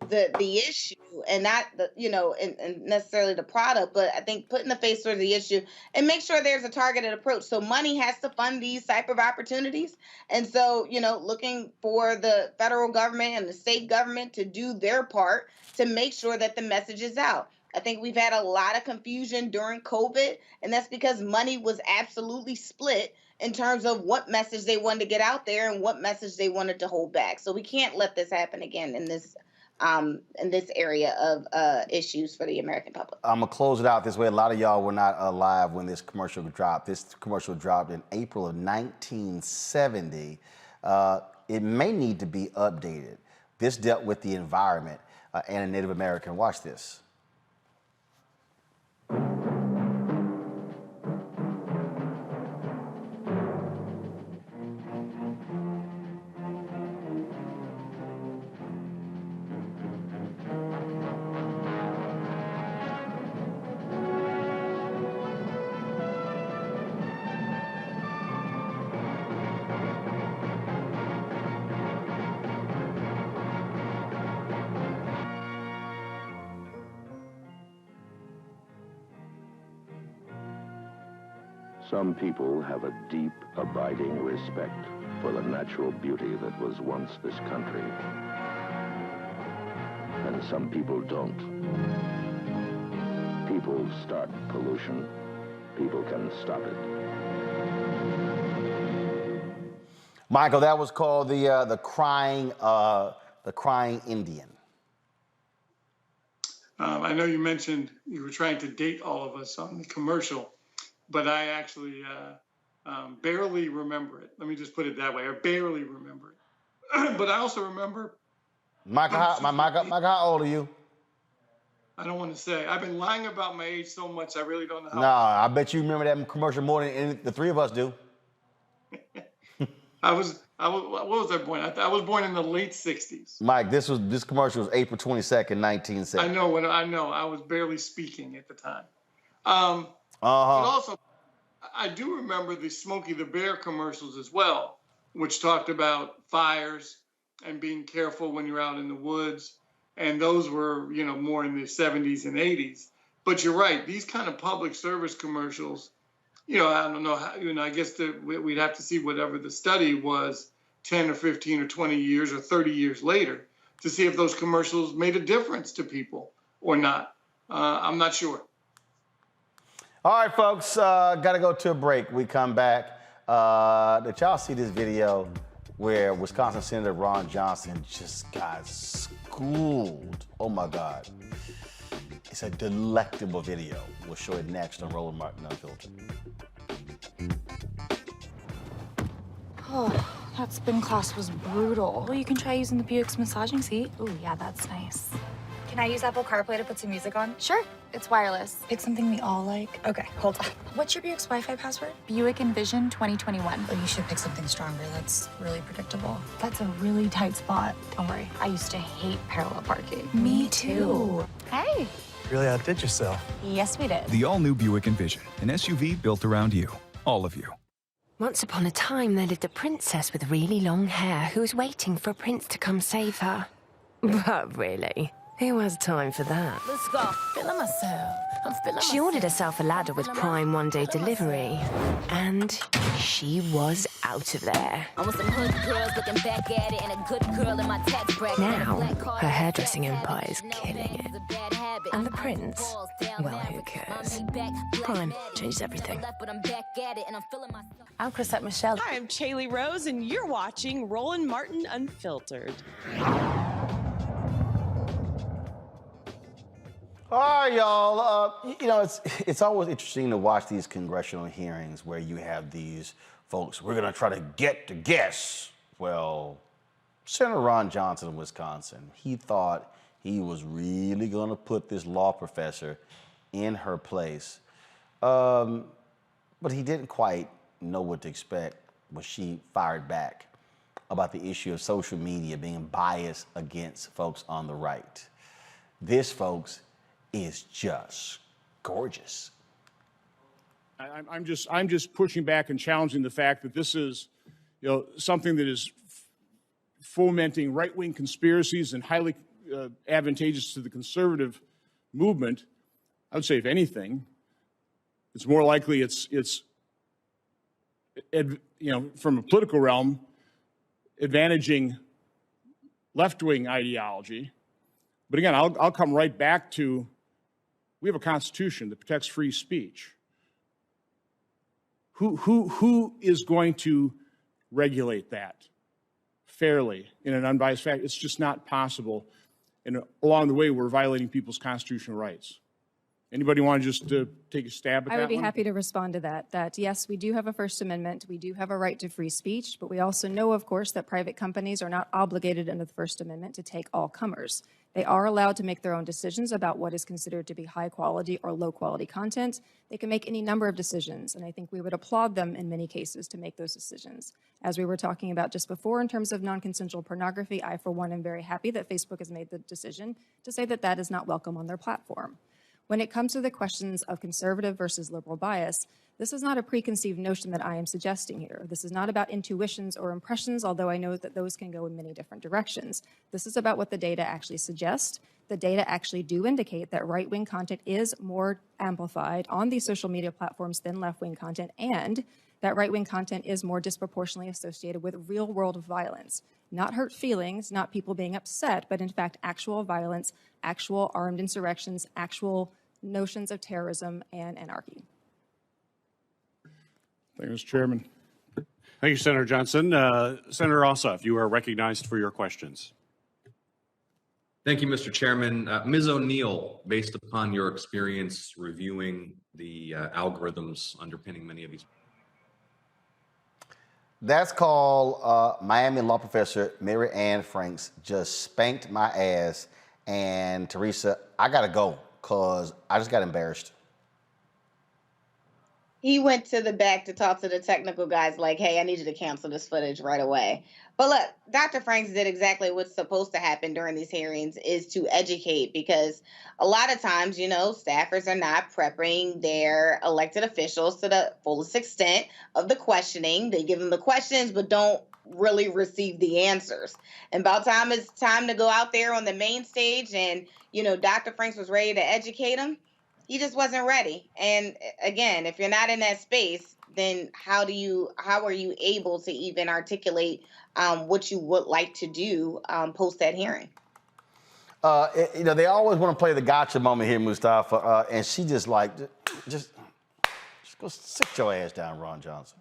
issue, and not and necessarily the product, but I think putting the face towards the issue and make sure there's a targeted approach. So money has to fund these type of opportunities. And so, looking for the federal government and the state government to do their part to make sure that the message is out. I think we've had a lot of confusion during COVID, and that's because money was absolutely split in terms of what message they wanted to get out there and what message they wanted to hold back. So we can't let this happen again in this area of issues for the American public. I'm gonna close it out this way. A lot of y'all were not alive when this commercial dropped. This commercial dropped in April of 1970. It may need to be updated. This dealt with the environment and a Native American. Watch this. Some people have a deep, abiding respect for the natural beauty that was once this country. And some people don't. People start pollution. People can stop it. Michael, that was called the crying Indian. I know you mentioned you were trying to date all of us on the commercial, but I actually barely remember it. Let me just put it that way. I barely remember it. But I also remember... Michael, how old are you? I don't want to say. I've been lying about my age so much, I really don't know how. No, I bet you remember that commercial more than the three of us do. what was I born? I was born in the late 60s. Mike, this commercial was April 22nd, 1970. I know. I was barely speaking at the time. But also, I do remember the Smokey the Bear commercials as well, which talked about fires and being careful when you're out in the woods. And those were, more in the 70s and 80s. But you're right, these kind of public service commercials, I don't know how, I guess we'd have to see whatever the study was 10 or 15 or 20 years or 30 years later to see if those commercials made a difference to people or not. I'm not sure. All right, folks, got to go to a break. We come back. Did y'all see this video where Wisconsin Senator Ron Johnson just got schooled? Oh, my God. It's a delectable video. We'll show it next on Roland Martin Unfiltered. Oh, that spin class was brutal. Well, you can try using the Buick's massaging seat. Oh, yeah, that's nice. Can I use Apple CarPlay to put some music on? Sure, it's wireless. Pick something we all like. Okay, hold on. What's your Buick's Wi-Fi password? Buick Envision 2021. Oh, you should pick something stronger. That's really predictable. That's a really tight spot. Don't worry, I used to hate parallel parking. Me too. Hey. Really outdid yourself. Yes, we did. The all-new Buick Envision, an SUV built around you, all of you. Once upon a time, there lived a princess with really long hair who was waiting for a prince to come save her. But really, who has time for that? Let's go. Feeling myself. I'm feeling She ordered herself a ladder with Prime one-day delivery, and she was out of there. I'm with some hood girls looking back at it, and a good girl in my tax bracket. Now, her hairdressing empire is killing it. And the prince, well, who cares? Prime changed everything. I'm Chrisette Michelle. Hi, I'm Chaley Rose, and you're watching Roland Martin Unfiltered. All right, y'all. You know, it's always interesting to watch these congressional hearings where you have these folks. We're going to try to get to guess. Well, Senator Ron Johnson of Wisconsin, he thought he was really going to put this law professor in her place. But he didn't quite know what to expect when she fired back about the issue of social media being biased against folks on the right. This, folks, is just gorgeous. I'm just pushing back and challenging the fact that this is, something that is fomenting right-wing conspiracies and highly advantageous to the conservative movement. I would say, if anything, it's more likely it's from a political realm, advantaging left-wing ideology. But again, I'll come right back to, we have a Constitution that protects free speech. Who is going to regulate that fairly in an unbiased fashion? It's just not possible. And along the way, we're violating people's constitutional rights. Anybody want to just take a stab at that? I would be one? happy to respond to that. That yes, we do have a First Amendment. We do have a right to free speech, but we also know, of course, that private companies are not obligated under the First Amendment to take all comers. They are allowed to make their own decisions about what is considered to be high quality or low quality content. They can make any number of decisions, and I think we would applaud them in many cases to make those decisions. As we were talking about just before in terms of non-consensual pornography, I, for one, am very happy that Facebook has made the decision to say that that is not welcome on their platform. When it comes to the questions of conservative versus liberal bias, this is not a preconceived notion that I am suggesting here. This is not about intuitions or impressions, although I know that those can go in many different directions. This is about what the data actually suggest. The data actually do indicate that right-wing content is more amplified on these social media platforms than left-wing content, and that right-wing content is more disproportionately associated with real-world violence. Not hurt feelings, not people being upset, but in fact actual violence, actual armed insurrections, actual notions of terrorism and anarchy. Thank you, Mr. Chairman. Thank you, Senator Johnson. Senator Ossoff, you are recognized for your questions. Thank you, Mr. Chairman. Ms. O'Neill, based upon your experience reviewing the algorithms underpinning many of these. That's called Miami law professor Mary Ann Franks just spanked my ass. And Teresa, I gotta go because I just got embarrassed. He went to the back to talk to the technical guys like, hey, I need you to cancel this footage right away. But look, Dr. Franks did exactly what's supposed to happen during these hearings, is to educate, because a lot of times, staffers are not prepping their elected officials to the fullest extent of the questioning. They give them the questions, but don't really receive the answers. And by the time it's time to go out there on the main stage and, Dr. Franks was ready to educate them, he just wasn't ready. And again, if you're not in that space, then how are you able to even articulate what you would like to do post that hearing? They always want to play the gotcha moment here, Mustafa, and she just go sit your ass down, Ron Johnson.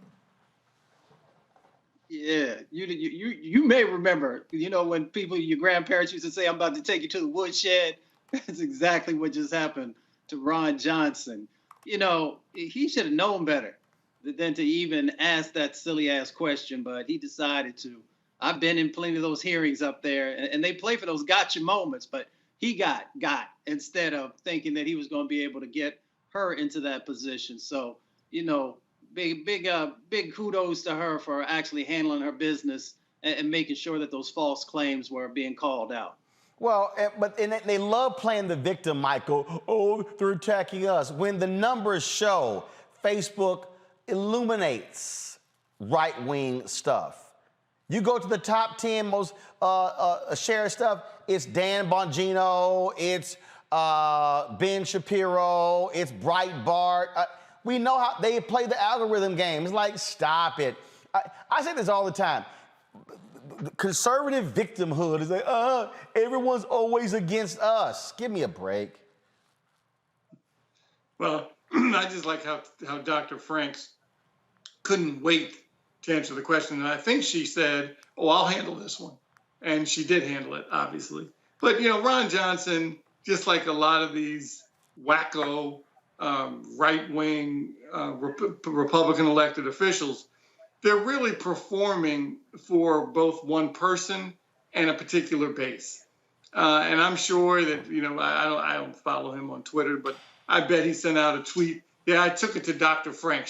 Yeah, you may remember, when your grandparents used to say, I'm about to take you to the woodshed. That's exactly what just happened to Ron Johnson. He should have known better than to even ask that silly ass question, but he decided to. I've been in plenty of those hearings up there, and they play for those gotcha moments, but he got instead of thinking that he was going to be able to get her into that position. So, big kudos to her for actually handling her business and making sure that those false claims were being called out. Well, but they love playing the victim, Michael. Oh, they're attacking us. When the numbers show Facebook illuminates right-wing stuff. You go to the top 10 most shared stuff, it's Dan Bongino, it's Ben Shapiro, it's Breitbart. We know how they play the algorithm game. It's like, stop it. I say this all the time. Conservative victimhood is like, everyone's always against us. Give me a break. Well, I just like how Dr. Franks couldn't wait to answer the question. And I think she said, oh, I'll handle this one. And she did handle it, obviously. But, Ron Johnson, just like a lot of these wacko right-wing Republican elected officials, they're really performing for both one person and a particular base. And I'm sure that, I don't follow him on Twitter, but I bet he sent out a tweet. Yeah, I took it to Dr. Frank.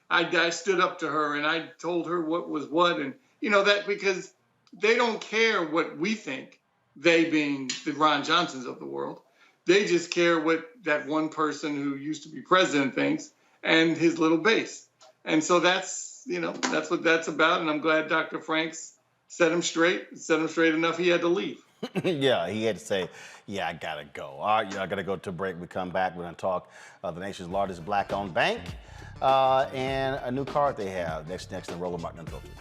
I stood up to her and I told her what was what. And, that because they don't care what we think, they being the Ron Johnsons of the world. They just care what that one person who used to be president thinks and his little base. And so that's what that's about. And I'm glad Dr. Franks set him straight enough he had to leave. Yeah, he had to say, yeah, I got to go. All right, I got to go to a break. We come back, we're going to talk the nation's largest black-owned bank and a new card they have. Next in Roland Martin Unfiltered.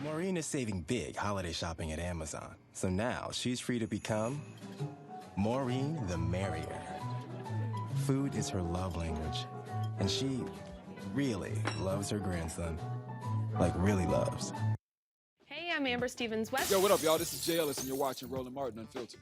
Maureen is saving big holiday shopping at Amazon. So now she's free to become Maureen the Merrier. Food is her love language. And she really loves her grandson. Like really loves. Hey, I'm Amber Stevens-West. Yo, what up, y'all? This is Jay Ellis, and you're watching Roland Martin Unfiltered.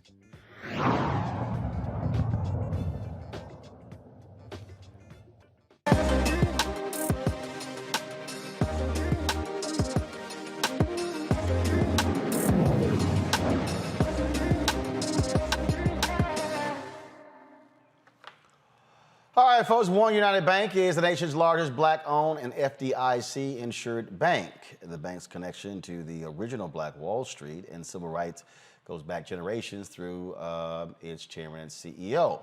All right, folks, One United Bank is the nation's largest black-owned and FDIC-insured bank. The bank's connection to the original Black Wall Street and civil rights goes back generations through its chairman and CEO,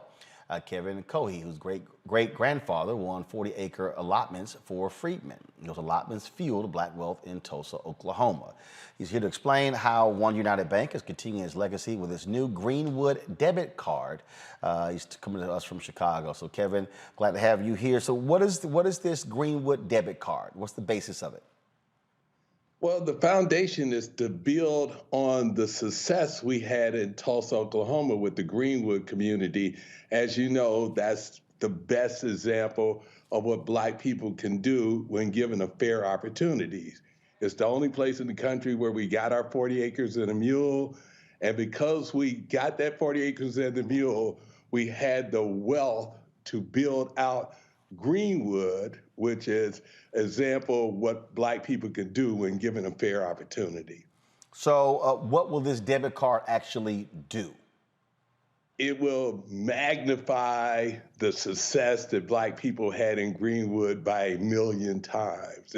Kevin Cohey, whose great-grandfather won 40-acre allotments for freedmen. Those allotments fueled black wealth in Tulsa, Oklahoma. He's here to explain how One United Bank is continuing its legacy with its new Greenwood debit card. He's coming to us from Chicago. So, Kevin, glad to have you here. So what is this Greenwood debit card? What's the basis of it? Well, the foundation is to build on the success we had in Tulsa, Oklahoma with the Greenwood community. As you know, that's the best example of what Black people can do when given a fair opportunity. It's the only place in the country where we got our 40 acres and a mule. And because we got that 40 acres and a mule, we had the wealth to build out Greenwood, which is an example of what Black people can do when given a fair opportunity. So what will this debit card actually do? It will magnify the success that Black people had in Greenwood by 1 million times.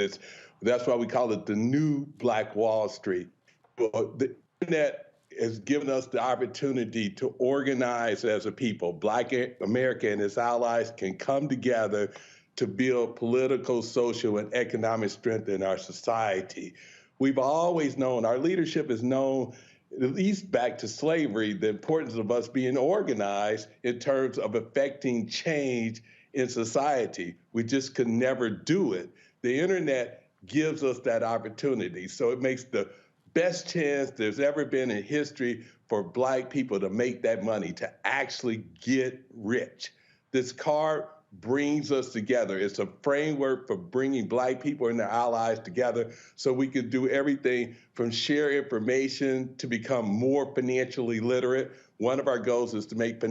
That's why we call it the new Black Wall Street. Well, the internet has given us the opportunity to organize as a people. Black America and its allies can come together to build political, social, and economic strength in our society. We've always known, our leadership has known, at least back to slavery, the importance of us being organized in terms of affecting change in society. We just could never do it. The internet gives us that opportunity. So it makes the best chance there's ever been in history for Black people to make that money, to actually get rich. This card brings us together. It's a framework for bringing Black people and their allies together so we can do everything from share information to become more financially literate. One of our goals is to make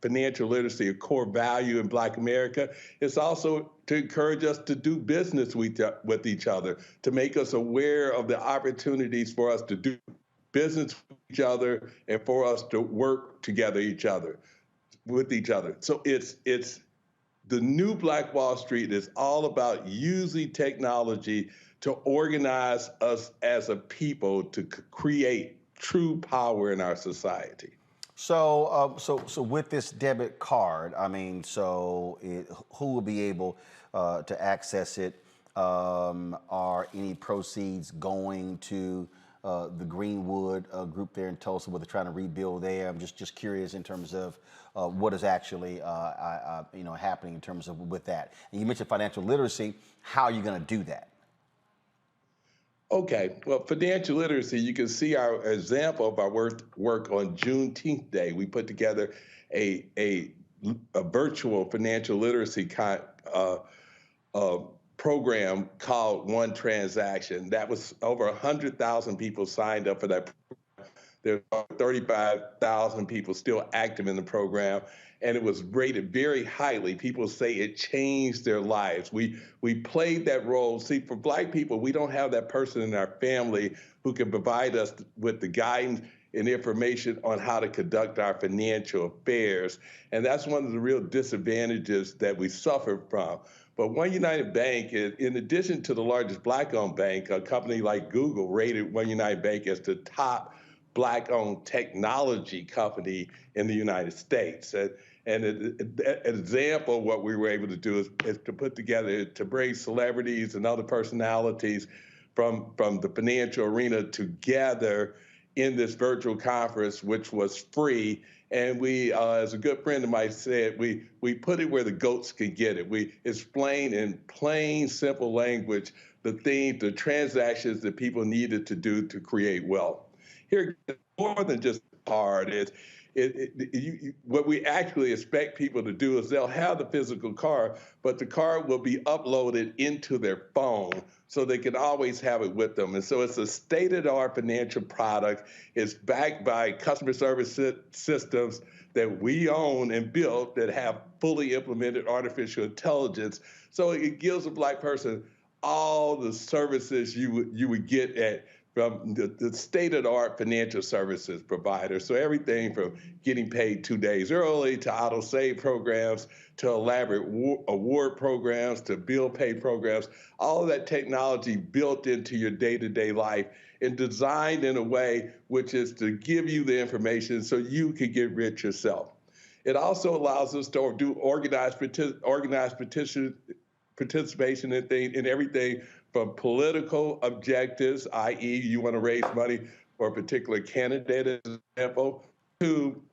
financial literacy a core value in Black America. It's also to encourage us to do business with each other, to make us aware of the opportunities for us to do business with each other and for us to work together with each other. So it's the new Black Wall Street is all about using technology to organize us as a people to create true power in our society. So, so with this debit card, I mean, who will be able to access it? Are any proceeds going to the Greenwood group there in Tulsa, where they're trying to rebuild there? I'm just curious in terms of what is actually happening in terms of with that. And you mentioned financial literacy. How are you going to do that? Okay, well, financial literacy, you can see our example of our work on Juneteenth Day. We put together a virtual financial literacy program called One Transaction. That was over 100,000 people signed up for that program. There are 35,000 people still active in the program, and it was rated very highly. People say it changed their lives. We played that role. See, for Black people, we don't have that person in our family who can provide us with the guidance and information on how to conduct our financial affairs. And that's one of the real disadvantages that we suffer from. But One United Bank, in addition to the largest Black-owned bank, a company like Google rated One United Bank as the top Black-owned technology company in the United States. And an example of what we were able to do is to put together, to bring celebrities and other personalities from the financial arena together in this virtual conference, which was free. And we, as a good friend of mine said, we put it where the goats can get it. We explained in plain, simple language the transactions that people needed to do to create wealth. Here, more than just a card, what we actually expect people to do is they'll have the physical card, but the card will be uploaded into their phone so they can always have it with them. And so it's a state-of-the-art financial product. It's backed by customer service systems that we own and built that have fully implemented artificial intelligence. So it gives a Black person all the services you would get from the state-of-the-art financial services provider. So everything from getting paid 2 days early to auto save programs to elaborate award programs to bill pay programs, all of that technology built into your day-to-day life and designed in a way which is to give you the information so you can get rich yourself. It also allows us to do organized participation in everything from political objectives, i.e. you want to raise money for a particular candidate, as an example, to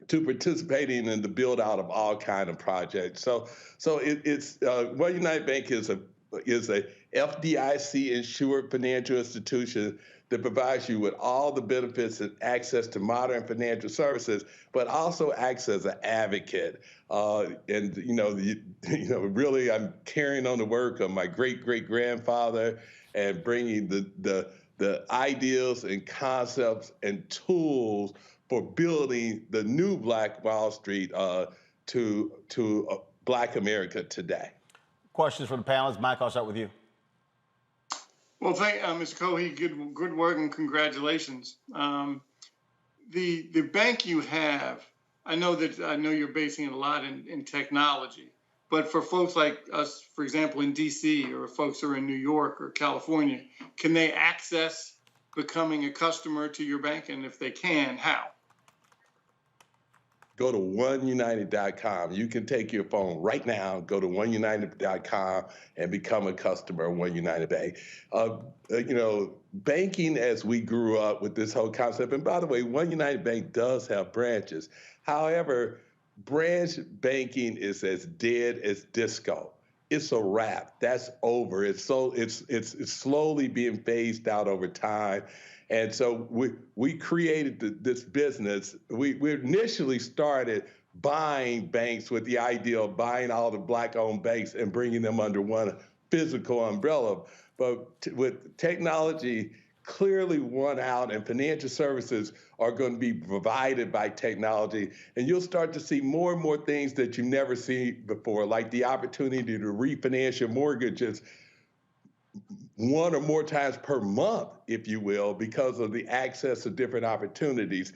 participating in the build out of all kinds of projects. So it's One United Bank is a FDIC insured financial institution that provides you with all the benefits and access to modern financial services, but also acts as an advocate. And really, I'm carrying on the work of my great-great-grandfather and bringing the ideas and concepts and tools for building the new Black Wall Street to Black America today. Questions from the panelists. Mike, I'll start with you. Well, thank Mr. Cohey. Good work and congratulations. The bank you have, I know you're basing it a lot in technology, but for folks like us, for example, in DC, or folks who are in New York or California, can they access becoming a customer to your bank? And if they can, how? Go to oneunited.com. You can take your phone right now, go to oneunited.com and become a customer of One United Bank. Banking as we grew up with this whole concept, and by the way, One United Bank does have branches. However, branch banking is as dead as disco. It's a wrap. That's over. It's slowly being phased out over time. And so we created this business. We initially started buying banks with the idea of buying all the Black-owned banks and bringing them under one physical umbrella. But with technology clearly won out, and financial services are going to be provided by technology, and you'll start to see more and more things that you've never seen before, like the opportunity to refinance your mortgages one or more times per month, if you will, because of the access to different opportunities.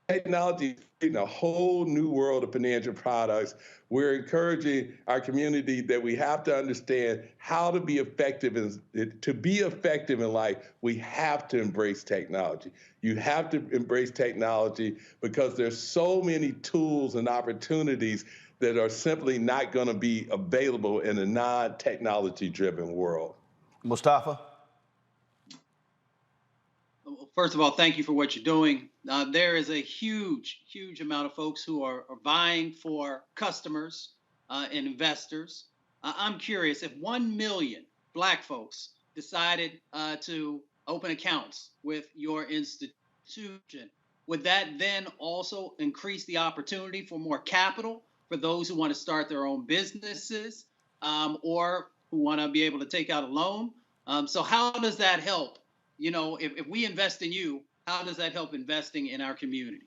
Technology is a whole new world of financial products. We're encouraging our community that we have to understand how to be effective. To be effective in life, we have to embrace technology. You have to embrace technology because there's so many tools and opportunities that are simply not going to be available in a non-technology driven world. Mustafa? First of all, thank you for what you're doing. There is a huge amount of folks who are vying for customers and investors. I'm curious, if 1 million Black folks decided to open accounts with your institution, would that then also increase the opportunity for more capital for those who want to start their own businesses or who want to be able to take out a loan? So how does that help? You know, if we invest in you, how does that help investing in our community?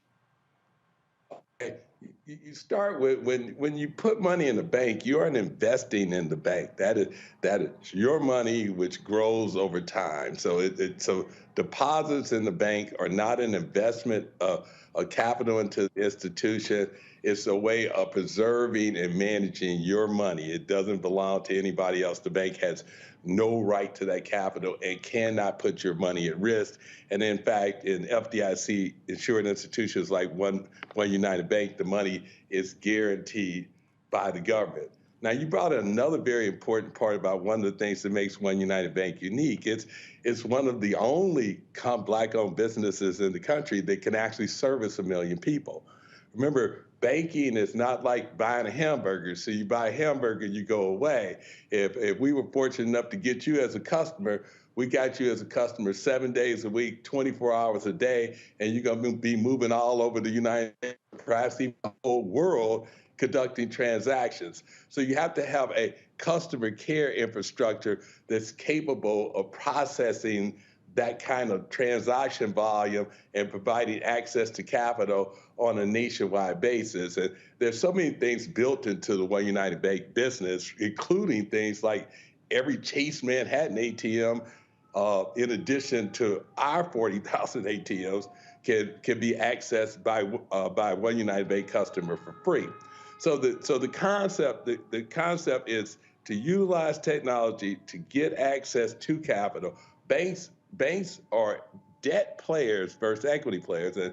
You start with when you put money in the bank, you aren't investing in the bank. That is your money, which grows over time. So so deposits in the bank are not an investment of capital into the institution. It's a way of preserving and managing your money. It doesn't belong to anybody else. The bank has no right to that capital and cannot put your money at risk. And in fact, in FDIC insured institutions like One United Bank, the money is guaranteed by the government. Now, you brought in another very important part about one of the things that makes One United Bank unique. It's one of the only Black-owned businesses in the country that can actually service 1 million people. Remember, banking is not like buying a hamburger. So you buy a hamburger, you go away. If we were fortunate enough to get you as a customer, we got you as a customer 7 days a week, 24 hours a day, and you're going to be moving all over the United States, perhaps even the whole world, conducting transactions. So you have to have a customer care infrastructure that's capable of processing that kind of transaction volume and providing access to capital on a nationwide basis. And there's so many things built into the One United Bank business, including things like every Chase Manhattan ATM, in addition to our 40,000 ATMs, can be accessed by One United Bank customer for free. So the concept is to utilize technology to get access to capital. Banks are debt players versus equity players, and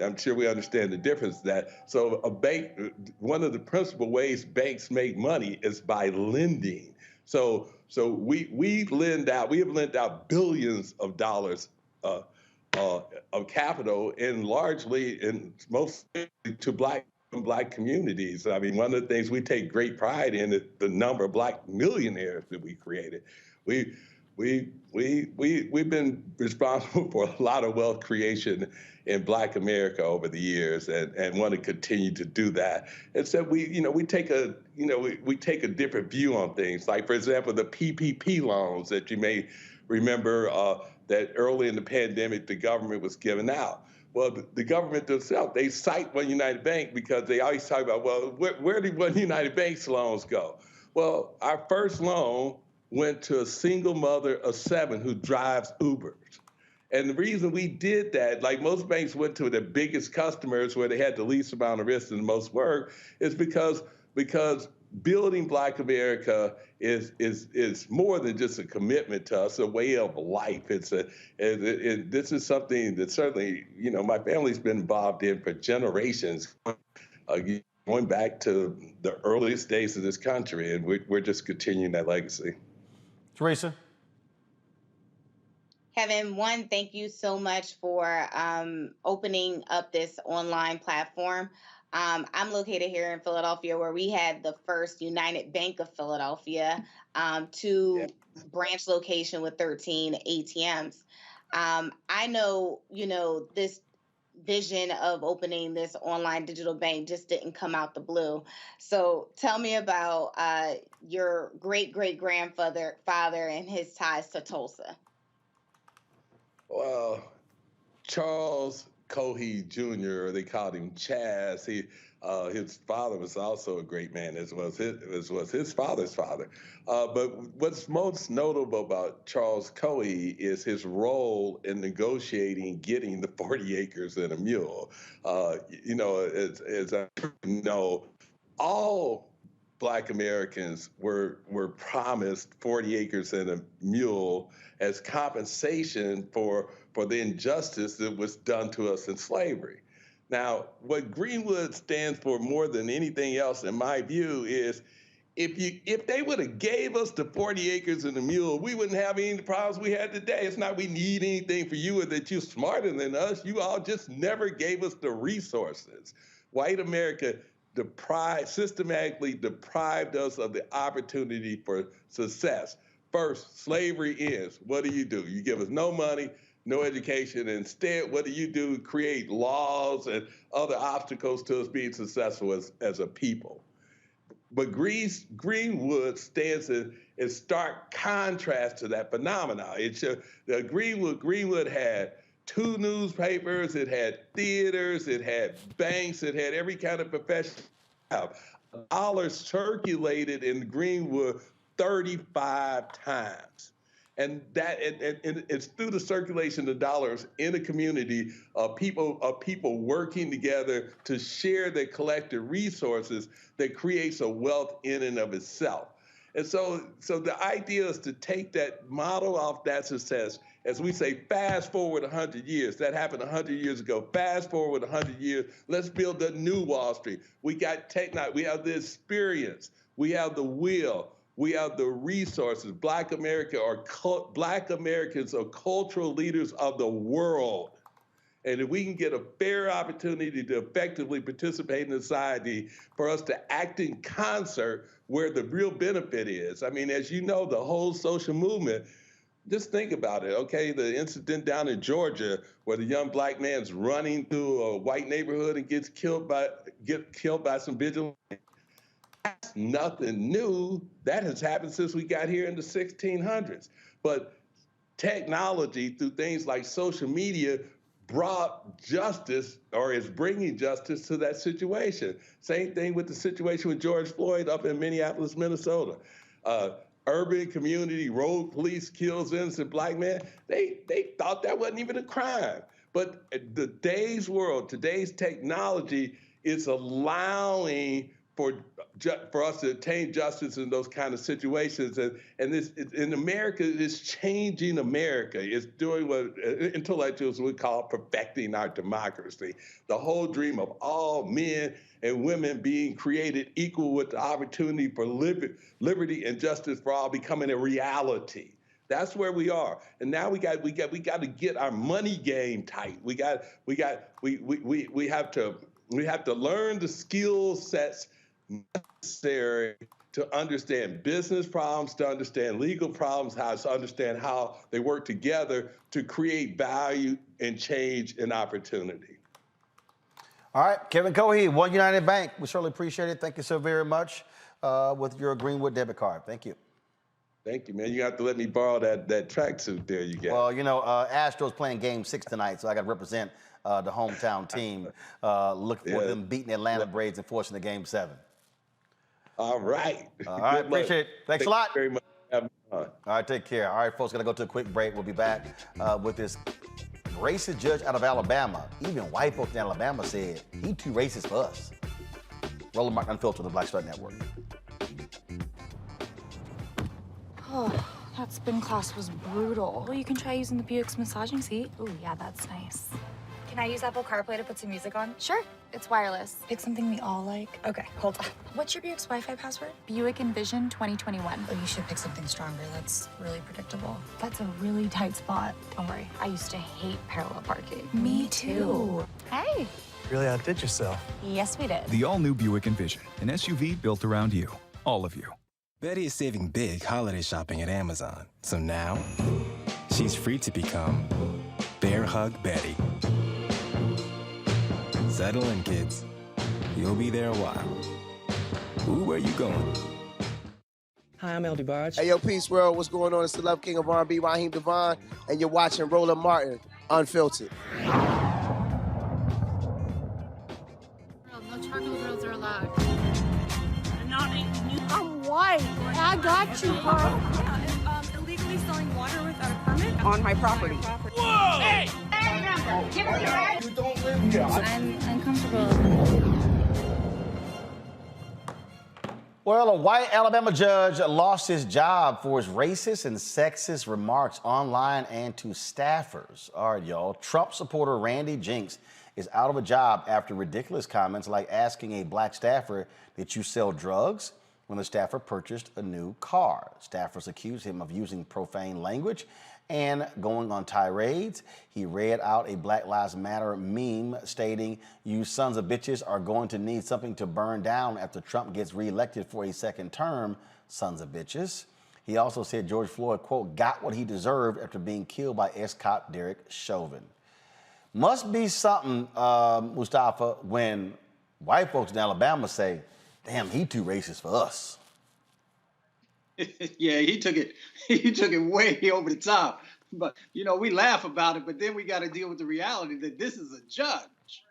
I'm sure we understand the difference. So a bank, one of the principal ways banks make money is by lending. So we lend out. We have lent out billions of dollars of capital, and largely and mostly to Black communities. I mean, one of the things we take great pride in is the number of Black millionaires that we created. We've been responsible for a lot of wealth creation in Black America over the years, and want to continue to do that. And so we take a different view on things. Like, for example, the PPP loans that you may remember that early in the pandemic the government was giving out. Well, the government themselves, they cite One United Bank because they always talk about, well, where did One United Bank's loans go? Well, our first loan went to a single mother of 7 who drives Ubers. And the reason we did that, like most banks went to the biggest customers where they had the least amount of risk and the most work, is because building Black America is more than just a commitment to us, a way of life. This is something that certainly, my family's been involved in for generations, going back to the earliest days of this country, and we're just continuing that legacy. Teresa? Kevin, one, thank you so much for opening up this online platform. I'm located here in Philadelphia, where we had the first United Bank of Philadelphia, branch location with 13 ATMs. I know, this vision of opening this online digital bank just didn't come out the blue. So tell me about your great-great-grandfather and his ties to Tulsa. Well, Charles Cohee Jr., they called him Chaz. His father was also a great man, as was his father's father. But what's most notable about Charles Cohee is his role in negotiating getting the 40 acres and a mule. As I know, all Black Americans were promised 40 acres and a mule as compensation for the injustice that was done to us in slavery. Now, what Greenwood stands for more than anything else, in my view, is if they would have gave us the 40 acres and a mule, we wouldn't have any problems we had today. It's not we need anything for you or that you're smarter than us. You all just never gave us the resources. White America systematically deprived us of the opportunity for success. First, slavery ends. What do? You give us no money, no education. Instead, what do? Create laws and other obstacles to us being successful as a people. But Greenwood stands in stark contrast to that phenomenon. Greenwood had 2 newspapers, it had theaters, it had banks, it had every kind of profession. Dollars circulated in Greenwood 35 times. And it's through the circulation of dollars in the community of people working together to share their collective resources that creates a wealth in and of itself. And so the idea is to take that model off that success, as we say, fast forward 100 years. That happened 100 years ago. Fast forward 100 years. Let's build a new Wall Street. We got technology. We have the experience. We have the will. We have the resources. Black Americans are cultural leaders of the world. And if we can get a fair opportunity to effectively participate in society, for us to act in concert where the real benefit is. I mean, as you know, the whole social movement, just think about it, okay? The incident down in Georgia where the young Black man's running through a white neighborhood and gets killed by some vigilantes. That's nothing new. That has happened since we got here in the 1600s. But technology, through things like social media, brought justice, or is bringing justice to that situation. Same thing with the situation with George Floyd up in Minneapolis, Minnesota. Urban community, road police kills innocent Black men. They thought that wasn't even a crime. But today's world, today's technology is allowing for us to attain justice in those kind of situations. And this, in America, it's changing America. It's doing what intellectuals would call perfecting our democracy. The whole dream of all men and women being created equal with the opportunity for liberty and justice for all becoming a reality. That's where we are. And now we got to get our money game tight. We have to learn the skill sets necessary to understand business problems, to understand legal problems, to understand how they work together to create value and change and opportunity. All right, Kevin Cohee, One United Bank. We certainly appreciate it. Thank you so very much with your Greenwood debit card. Thank you. Thank you, man. You have to let me borrow that tracksuit there you got. Well, you know, Astros playing Game 6 tonight, so I got to represent the hometown team. Looking for them beating Atlanta Braves and forcing the Game 7. All right. All right, appreciate it. Thanks a lot. Very much. All right, take care. All right, folks, going to go to a quick break. We'll be back with this racist judge out of Alabama. Even white folks in Alabama said he too racist for us. Roland Martin Unfiltered on the Black Star Network. Oh, that spin class was brutal. Well, you can try using the Buick's massaging seat. Ooh, yeah, that's nice. Can I use Apple CarPlay to put some music on? Sure, it's wireless. Pick something we all like. Okay, hold on. What's your Buick's Wi-Fi password? Buick Envision 2021. Oh, you should pick something stronger. That's really predictable. That's a really tight spot. Don't worry, I used to hate parallel parking. Me too. Hey. Really outdid yourself. Yes, we did. The all-new Buick Envision, an SUV built around you, all of you. Betty is saving big holiday shopping at Amazon. So now, she's free to become Bear Hug Betty. Settle in, kids. You'll be there a while. Ooh, where you going? Hi, I'm El DeBarge. Hey, yo, Peace World. What's going on? It's the Love King of R&B, Raheem Devon, and you're watching Roland Martin, Unfiltered. No charcoal grills are allowed. I'm white. I got you, bro. Yeah, illegally selling water without a permit On my property. Whoa! Hey! You don't live here. I'm uncomfortable. Well, a white Alabama judge lost his job for his racist and sexist remarks online and to staffers. All right, y'all. Trump supporter Randy Jinks is out of a job after ridiculous comments like asking a black staffer, "Did you sell drugs?" when the staffer purchased a new car. Staffers accused him of using profane language and going on tirades. He read out a Black Lives Matter meme stating, "You sons of bitches are going to need something to burn down after Trump gets reelected for a second term, sons of bitches." He also said George Floyd, quote, "got what he deserved after being killed by ex-cop Derek Chauvin." Must be something, Mustafa, when white folks in Alabama say, "Damn, he too racist for us." Yeah, he took it way over the top. But we laugh about it, but then we got to deal with the reality that this is a judge.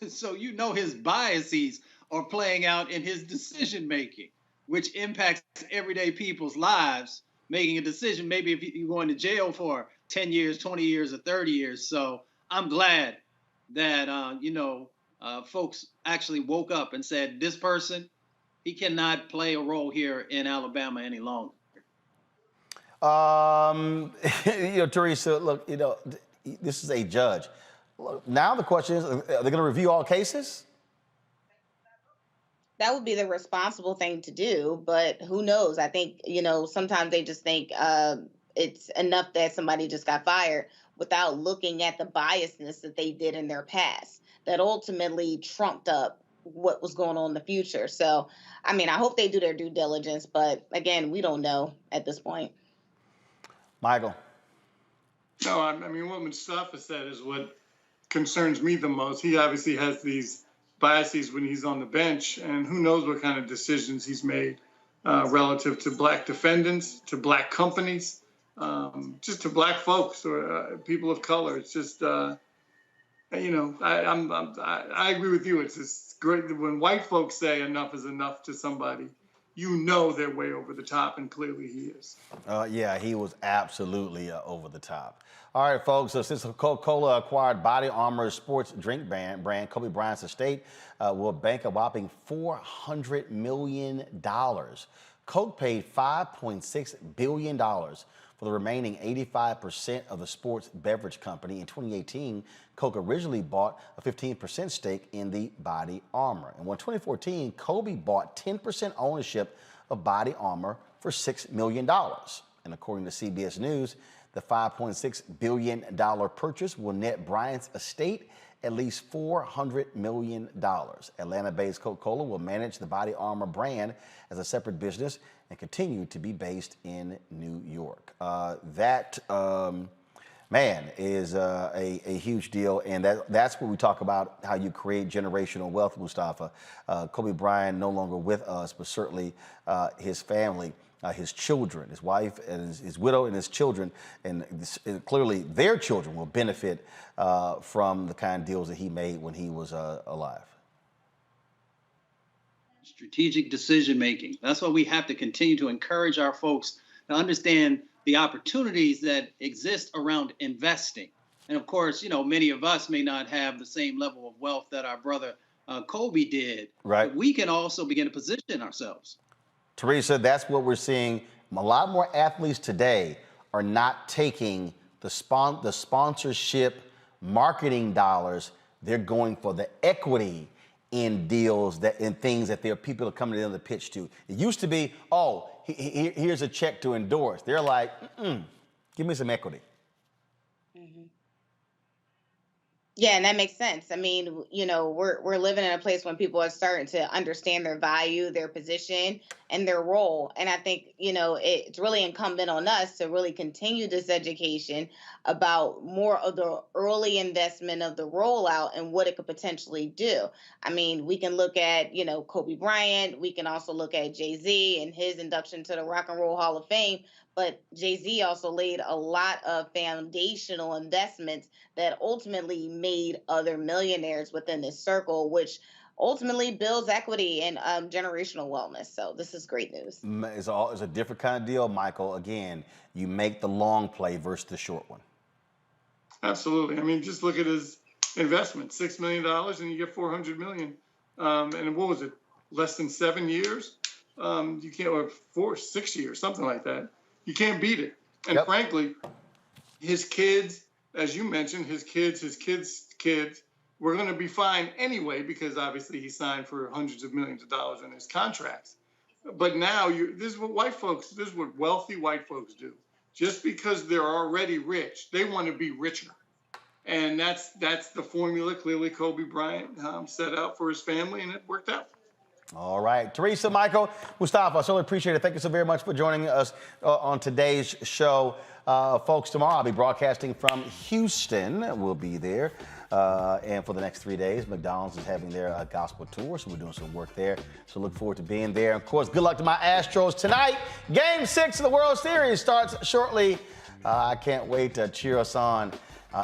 So his biases are playing out in his decision making, which impacts everyday people's lives, making a decision maybe if you're going to jail for 10 years, 20 years, or 30 years. So I'm glad that folks actually woke up and said, this person, he cannot play a role here in Alabama any longer. Teresa, look, this is a judge. Look, now the question is, are they going to review all cases? That would be the responsible thing to do, but who knows? I think, sometimes they just think it's enough that somebody just got fired without looking at the biasness that they did in their past that ultimately trumped up what was going on in the future. So, I hope they do their due diligence, but again, we don't know at this point. Michael. No, what Mustafa said is what concerns me the most. He obviously has these biases when he's on the bench, and who knows what kind of decisions he's made relative to black defendants, to black companies, just to black folks or people of color. It's just, I agree with you. It's just great when white folks say enough is enough to somebody. They're way over the top, and clearly he is. Yeah, he was absolutely over the top. All right, folks, so since Coca-Cola acquired Body Armor's sports drink brand, Kobe Bryant's estate will bank a whopping $400 million. Coke paid $5.6 billion for the remaining 85% of the sports beverage company. In 2018, Coke originally bought a 15% stake in the Body Armor. And in 2014, Kobe bought 10% ownership of Body Armor for $6 million. And according to CBS News, the $5.6 billion purchase will net Bryant's estate at least $400 million. Atlanta-based Coca-Cola will manage the Body Armor brand as a separate business and continue to be based in New York. That is a huge deal, and that's where we talk about how you create generational wealth, Mustafa. Kobe Bryant no longer with us, but certainly his family, his children, his wife, and his widow, and his children, and clearly their children will benefit from the kind of deals that he made when he was alive. Strategic decision making. That's why we have to continue to encourage our folks to understand the opportunities that exist around investing. And of course, many of us may not have the same level of wealth that our brother Kobe did. Right. But we can also begin to position ourselves. Teresa, that's what we're seeing. A lot more athletes today are not taking the sponsorship marketing dollars. They're going for the equity in deals in things that their people are coming to them to pitch to. It used to be, here's a check to endorse. They're like, give me some equity. Yeah, and that makes sense. I mean, we're living in a place when people are starting to understand their value, their position, and their role. And I think, it's really incumbent on us to really continue this education about more of the early investment of the rollout and what it could potentially do. I mean, we can look at, Kobe Bryant. We can also look at Jay-Z and his induction to the Rock and Roll Hall of Fame. But Jay-Z also laid a lot of foundational investments that ultimately made other millionaires within this circle, which ultimately builds equity and generational wellness. So this is great news. It's a different kind of deal, Michael. Again, you make the long play versus the short one. Absolutely. I mean, just look at his investment, $6 million, and you get $400 million. And what was it? Less than 7 years? You can't, or 6 years, something like that. You can't beat it. And frankly, his kids, as you mentioned, his kids' kids were going to be fine anyway, because obviously he signed for hundreds of millions of dollars in his contracts. But now this is what wealthy white folks do. Just because they're already rich, they want to be richer. And that's the formula clearly Kobe Bryant set out for his family, and it worked out. All right. Teresa, Michael, Mustafa, I so appreciate it. Thank you so very much for joining us on today's show. Folks, tomorrow I'll be broadcasting from Houston. We'll be there. And for the next 3 days, McDonald's is having their gospel tour, so we're doing some work there. So look forward to being there. Of course, good luck to my Astros tonight. Game 6 of the World Series starts shortly. I can't wait to cheer us on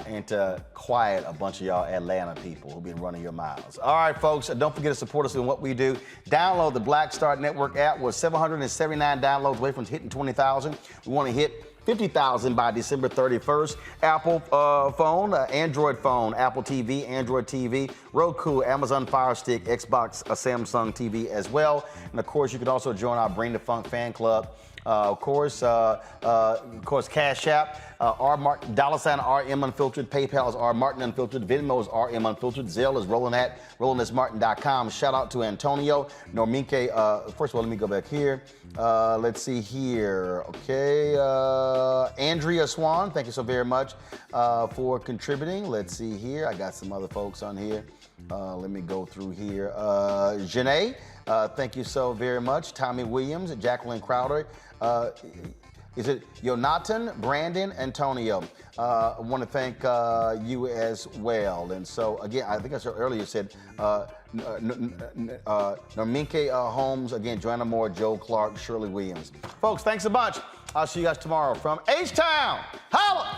and to quiet a bunch of y'all Atlanta people who've been running your miles. All right, folks, don't forget to support us in what we do. Download the Black Star Network app. We're 779 downloads away from hitting 20,000. We want to hit 50,000 by December 31st. Apple phone, Android phone, Apple TV, Android TV, Roku, Amazon Fire Stick, Xbox, Samsung TV as well. And of course, you can also join our Bring the Funk fan club. Of course, Cash App, $RM Unfiltered, PayPal is R Martin Unfiltered, Venmo is RM Unfiltered, Zelle is Roland at RolandSMartin.com. Shout out to Antonio, Norminke. First of all, let me go back here. Let's see here. Okay, Andrea Swan, thank you so very much for contributing. Let's see here. I got some other folks on here. Let me go through here. Janae, thank you so very much. Tommy Williams, Jacqueline Crowder. Is it Jonathan, Brandon, Antonio? I want to thank you as well. And so, again, I think I said earlier, said Norminke Holmes, again, Joanna Moore, Joe Clark, Shirley Williams. Folks, thanks a bunch. I'll see you guys tomorrow from H-Town. Holla!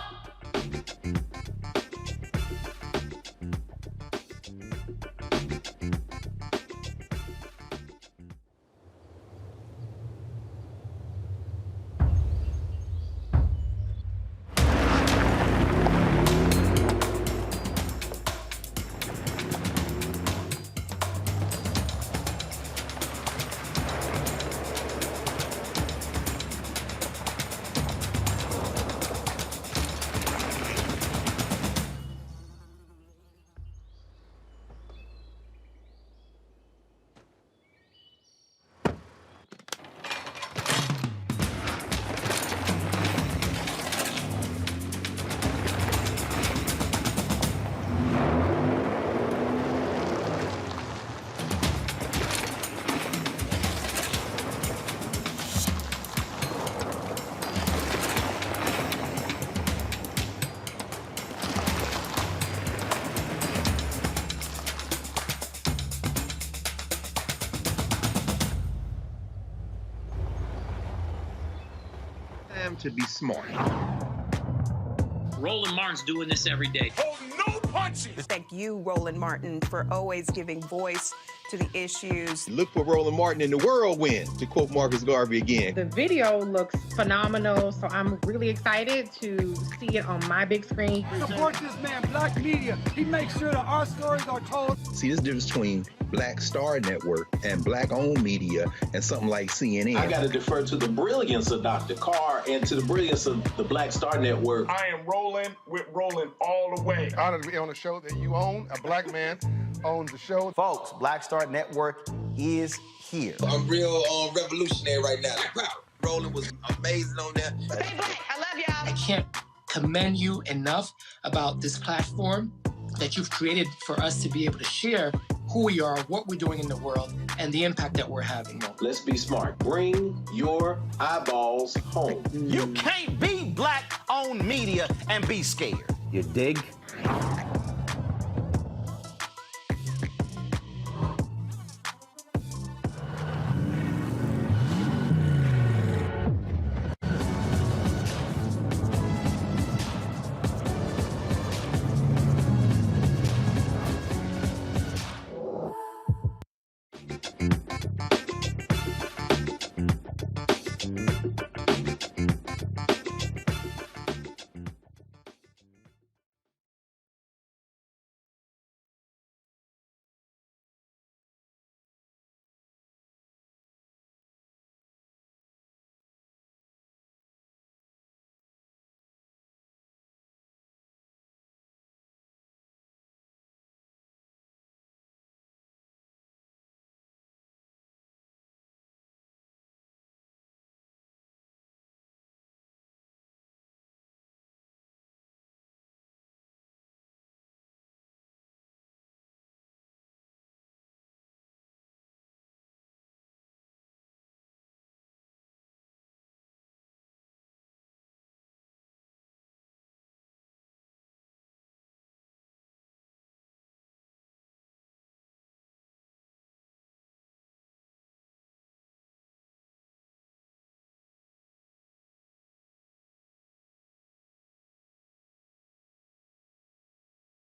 To be smart. Roland Martin's doing this every day. Oh, no punches! Thank you, Roland Martin, for always giving voice to the issues. Look for Roland Martin in the whirlwind, to quote Marcus Garvey again. The video looks phenomenal, so I'm really excited to see it on my big screen. Support this man, Black Media. He makes sure that our stories are told. See, there's a difference between Black Star Network and Black-owned media and something like CNN. I got to defer to the brilliance of Dr. Carr and to the brilliance of the Black Star Network. I am rolling with Roland all the way. Honored to be on a show that you own. A black man owns the show. Folks, Black Star Network is here. I'm real revolutionary right now. Roland was amazing on there. Stay black. I love y'all. I can't commend you enough about this platform that you've created for us to be able to share who we are, what we're doing in the world, and the impact that we're having. Let's be smart. Bring your eyeballs home. You can't be black-owned media and be scared. You dig?